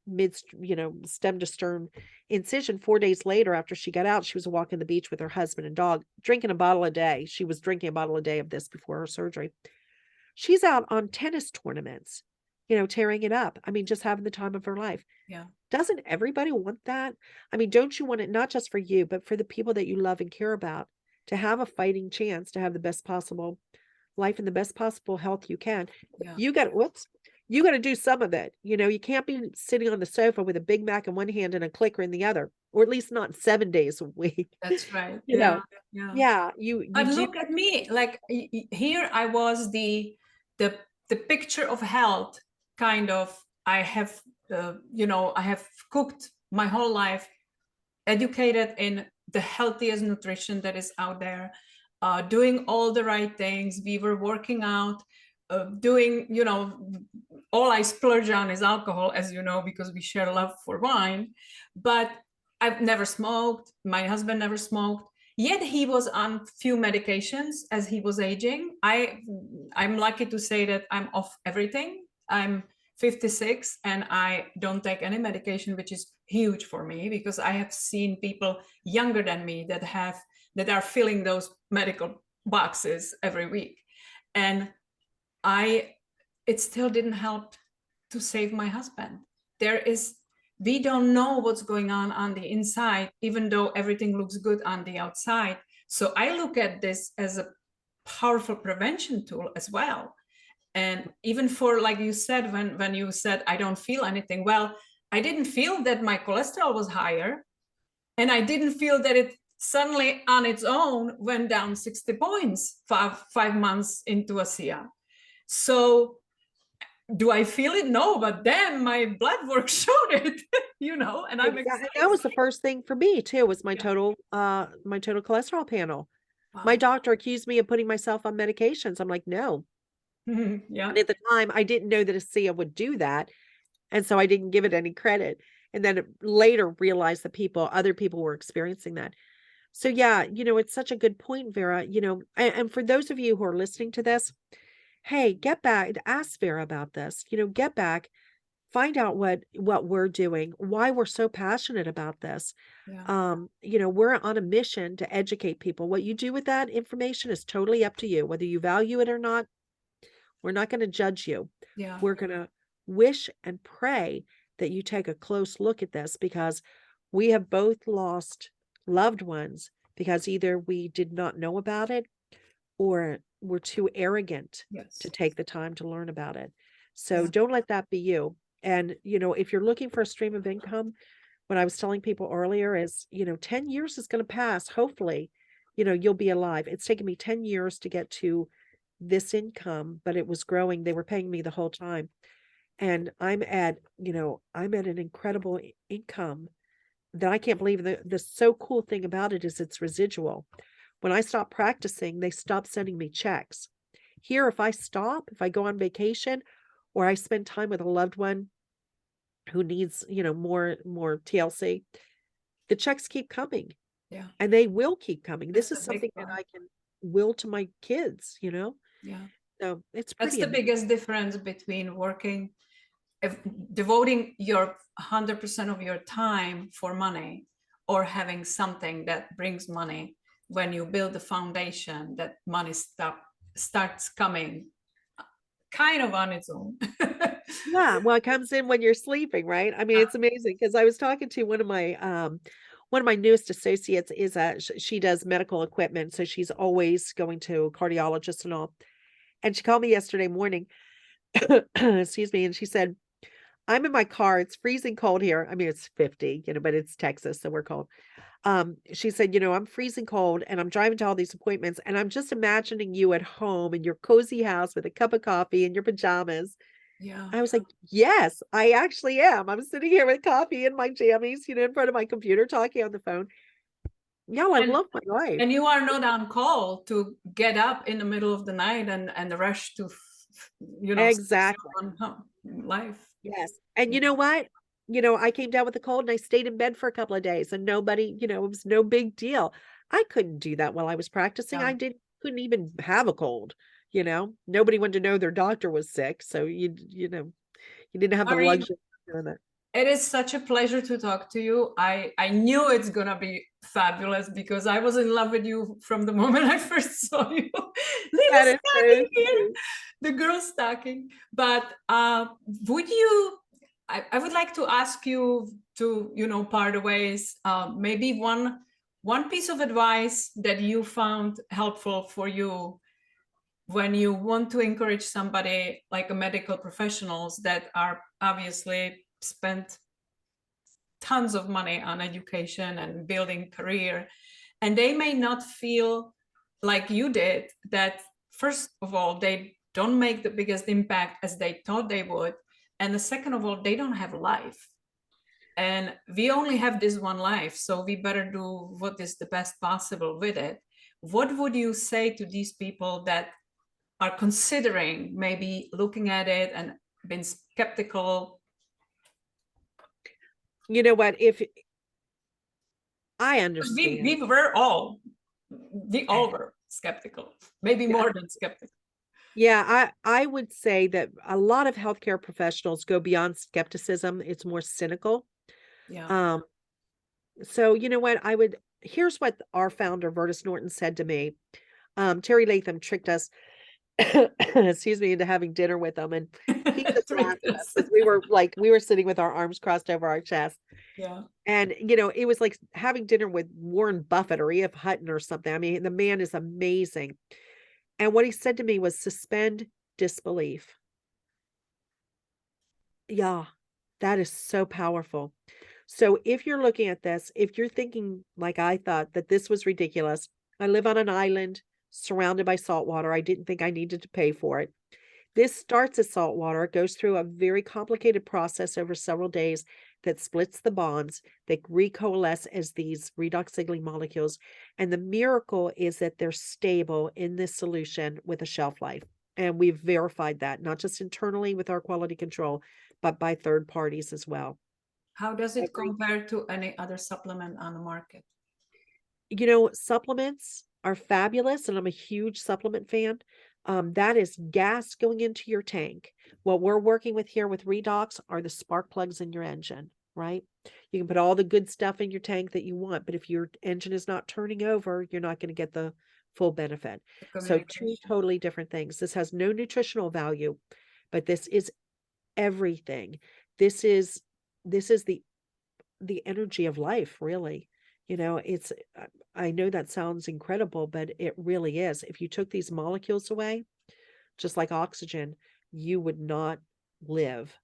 stem to stern incision. 4 days later, after she got out, she was walking the beach with her husband and dog, drinking a bottle a day. She was drinking a bottle a day of this before her surgery. She's out on tennis tournaments, tearing it up. I mean, just having the time of her life. Yeah. Doesn't everybody want that? I mean, don't you want it not just for you, but for the people that you love and care about, to have a fighting chance to have the best possible life and the best possible health you can? Yeah. You got to do some of it. You can't be sitting on the sofa with a Big Mac in one hand and a clicker in the other, or at least not 7 days a week. That's right. Yeah. You but look at me, like here I was the picture of health, kind of. I have I have cooked my whole life, educated in the healthiest nutrition that is out there, doing all the right things. We were working out, doing, all I splurge on is alcohol, as you know, because we share love for wine. But I've never smoked. My husband never smoked. Yet he was on few medications as he was aging. I'm lucky to say that I'm off everything. I'm 56 and I don't take any medication, which is huge for me because I have seen people younger than me that are filling those medical boxes every week. And it still didn't help to save my husband. We don't know what's going on the inside, even though everything looks good on the outside. So I look at this as a powerful prevention tool as well. And even for, like you said, when you said, I don't feel anything. Well, I didn't feel that my cholesterol was higher. And I didn't feel that it suddenly on its own went down 60 points 5 months into ASEA. So do I feel it? No, but then my blood work showed it, and I'm excited. That was the first thing for me too, was my total cholesterol panel. Wow. My doctor accused me of putting myself on medications. I'm like, no. Yeah. And at the time I didn't know that ASEA would do that. And so I didn't give it any credit. And then later realized that other people were experiencing that. So yeah, it's such a good point, Vera, and for those of you who are listening to this, hey, get back, ask Vera about this, get back, find out what we're doing, why we're so passionate about this. Yeah. We're on a mission to educate people. What you do with that information is totally up to you, whether you value it or not. We're not going to judge you. Yeah. We're going to wish and pray that you take a close look at this, because we have both lost loved ones because either we did not know about it or we're too arrogant to take the time to learn about it. So don't let that be you. And, if you're looking for a stream of income, what I was telling people earlier is, 10 years is going to pass. Hopefully, you'll be alive. It's taken me 10 years to get to this income, but it was growing. They were paying me the whole time. And I'm at an incredible income that I can't believe. The so cool thing about it is it's residual. When I stop practicing, they stop sending me checks. Here, if I go on vacation or I spend time with a loved one who needs, more TLC, the checks keep coming. Yeah. And they will keep coming. That's This is the big something that one. I can will to my kids, Yeah. So it's That's pretty the biggest difference between devoting your 100% of your time for money or having something that brings money. When you build the foundation, that money starts coming kind of on its own. Yeah, well, it comes in when you're sleeping, right? I mean, it's amazing because I was talking to one of my newest associates is she does medical equipment, so she's always going to cardiologists and all. And she called me yesterday morning, excuse me, and she said, "I'm in my car. It's freezing cold here. I mean, it's 50, but it's Texas, so we're cold." She said, "I'm freezing cold and I'm driving to all these appointments and I'm just imagining you at home in your cozy house with a cup of coffee and your pajamas." Yeah. I was like, "Yes, I actually am. I'm sitting here with coffee and my jammies, in front of my computer talking on the phone. Y'all, I And love my life." and you are not on call to get up in the middle of the night and rush to Exactly. on life. Yes. And you know what? I came down with a cold and I stayed in bed for a couple of days and nobody, it was no big deal. I couldn't do that while I was practicing. Yeah. Couldn't even have a cold, Nobody wanted to know their doctor was sick. So you didn't have the Maureen, luxury of doing that. it is such a pleasure to talk to you. I knew it's gonna be fabulous because I was in love with you from the moment I first saw you. Leave That us is talking so here, sweet. the girls talking. But would you? I would like to ask you to part the ways. Maybe one piece of advice that you found helpful for you when you want to encourage somebody like a medical professionals that are obviously spent tons of money on education and building career, and they may not feel like you did, that first of all they don't make the biggest impact as they thought they would, and the second of all they don't have a life, and we only have this one life, so we better do what is the best possible with it. What would you say to these people that are considering maybe looking at it and been skeptical? You know what? If I We, understand, we were all we all were skeptical, maybe yeah, more than skeptical. yeah, I would say that a lot of healthcare professionals go beyond skepticism. It's more cynical. Yeah. Um, so you know what? Here's what our founder, Vertus Norton, said to me. Terry Latham tricked us, excuse me, into having dinner with him. And he just laughed Tricked at us us. because we were sitting with our arms crossed over our chest. Yeah. And, it was like having dinner with Warren Buffett or E.F. Hutton or something. I mean, the man is amazing. And what he said to me was suspend disbelief. Yeah, that is so powerful. So if you're looking at this, if you're thinking like I thought that this was ridiculous, I live on an island surrounded by salt water. I didn't think I needed to pay for it. This starts as salt water. It goes through a very complicated process over several days that splits the bonds that recoalesce as these redox signaling molecules. And the miracle is that they're stable in this solution with a shelf life. And we've verified that, not just internally with our quality control, but by third parties as well. How does it compare to any other supplement on the market? Supplements are fabulous, and I'm a huge supplement fan. That is gas going into your tank. What we're working with here with Redox are the spark plugs in your engine, right? You can put all the good stuff in your tank that you want, but if your engine is not turning over, you're not going to get the full benefit. So two totally different things. This has no nutritional value, but this is everything. This is the energy of life, really. It's I know that sounds incredible, but it really is. If you took these molecules away, just like oxygen, you would not live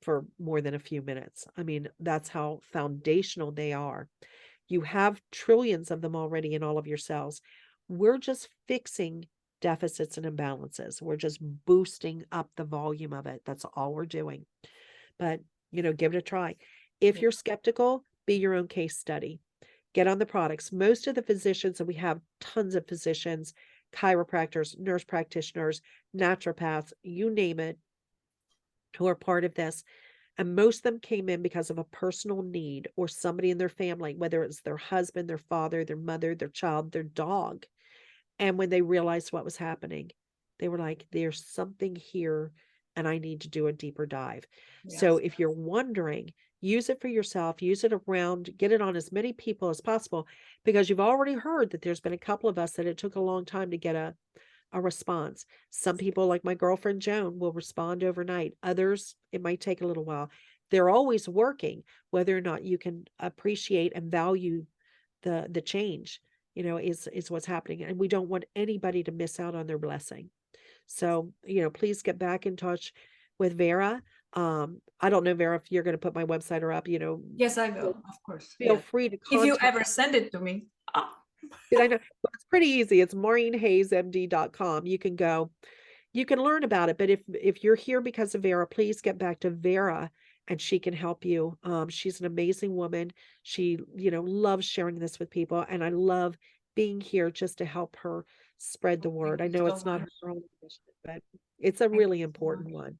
for more than a few minutes. I mean, that's how foundational they are. You have trillions of them already in all of your cells. We're just fixing deficits and imbalances. We're just boosting up the volume of it. That's all we're doing. But, give it a try. If you're skeptical, be your own case study. Get on the products. Most of the physicians, and we have tons of physicians, chiropractors, nurse practitioners, naturopaths, you name it, who are part of this. And most of them came in because of a personal need or somebody in their family, whether it's their husband, their father, their mother, their child, their dog. And when they realized what was happening, they were like, there's something here and I need to do a deeper dive. Yes. So if you're wondering, use it for yourself, use it around, get it on as many people as possible, because you've already heard that there's been a couple of us that it took a long time to get a response. Some people, like my girlfriend Joan, will respond overnight. Others, it might take a little while. They're always working, whether or not you can appreciate and value the change, is what's happening. And we don't want anybody to miss out on their blessing. So, please get back in touch with Vera. I don't know, Vera, if you're going to put my website up, Yes, I will, of course. feel free to If contact. you ever send it to me. Oh. I know. Well, it's pretty easy. It's maureenhayesmd.com. You can go, you can learn about it. But if you're here because of Vera, please get back to Vera and she can help you. She's an amazing woman. She, loves sharing this with people. And I love being here just to help her spread the word. I know it's not her own mission, but it's a really important one.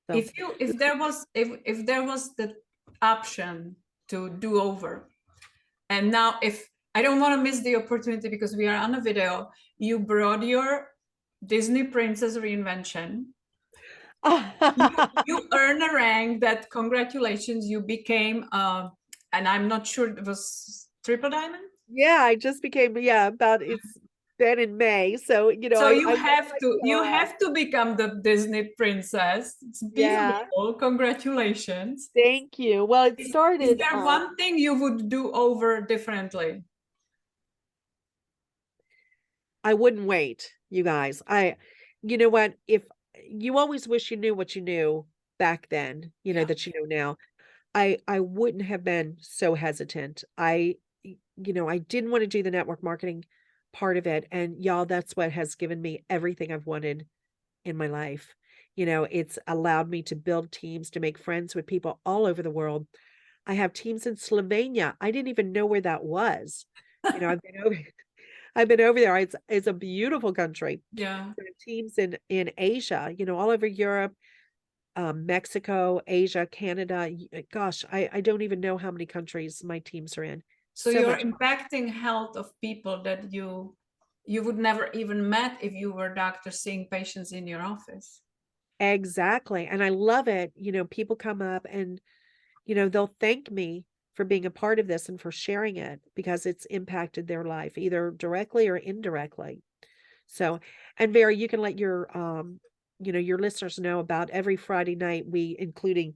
So if there was the option to do over, and now if I don't want to miss the opportunity because we are on a video, you brought your Disney princess reinvention. you earn a rank that, congratulations, you became and I'm not sure it was triple diamond. Yeah, I just became, about it's been in May. So, so you have to become the Disney princess. It's beautiful. Yeah. Congratulations. Thank you. Well, it started. Is there one thing you would do over differently? I wouldn't wait, you guys. You know what? If you always wish you knew what you knew back then, that you know now, I wouldn't have been so hesitant. I didn't want to do the network marketing part of it. And y'all, that's what has given me everything I've wanted in my life. It's allowed me to build teams, to make friends with people all over the world. I have teams in Slovenia. I didn't even know where that was. I've been over there. It's a beautiful country. Yeah. Teams in Asia, all over Europe, Mexico, Asia, Canada. Gosh, I don't even know how many countries my teams are in. So you're impacting health of people that you would never even met if you were a doctor seeing patients in your office. Exactly. And I love it. People come up and, they'll thank me for being a part of this and for sharing it because it's impacted their life either directly or indirectly. So, and Vera, you can let your, your listeners know about every Friday night, including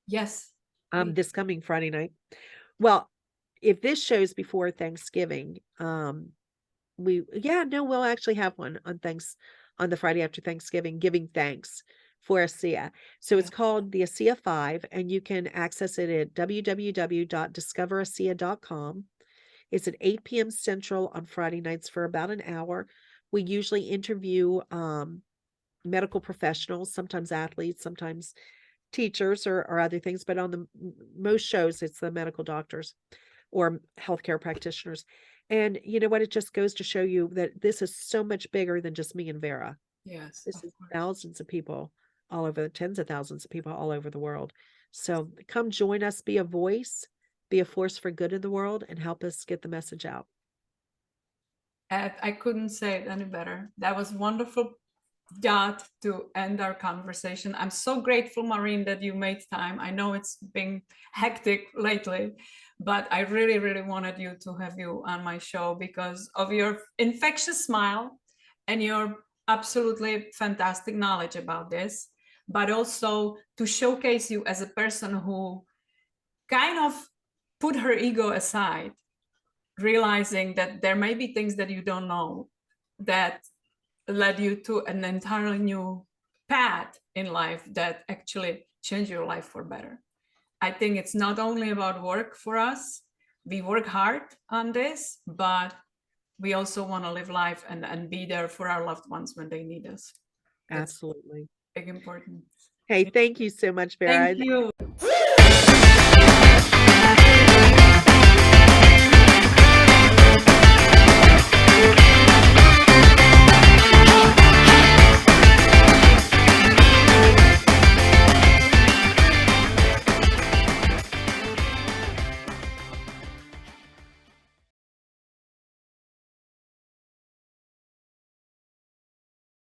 yes, this coming Friday night. Well, if this show's before Thanksgiving, we'll actually have one on the Friday after Thanksgiving, giving thanks for ASEA. So it's called the ASEA 5, and you can access it at www.discoverasea.com. It's at 8 p.m. Central on Friday nights for about an hour. We usually interview medical professionals, sometimes athletes, sometimes teachers or other things, but on most shows, it's the medical doctors or healthcare practitioners. And you know what? It just goes to show you that this is so much bigger than just me and Vera. Yes. This is thousands of people all over, tens of thousands of people all over the world. So come join us, be a voice, be a force for good in the world, and help us get the message out. I couldn't say it any better. That was wonderful dot to end our conversation. I'm so grateful, Maureen, that you made time. I know it's been hectic lately, but I really, really wanted to have you on my show because of your infectious smile and your absolutely fantastic knowledge about this, but also to showcase you as a person who kind of put her ego aside, realizing that there may be things that you don't know that led you to an entirely new path in life that actually changed your life for better. I think it's not only about work for us. We work hard on this, but we also want to live life and be there for our loved ones when they need us. That's Absolutely. big important. Hey, thank you so much, Vera. Thank you.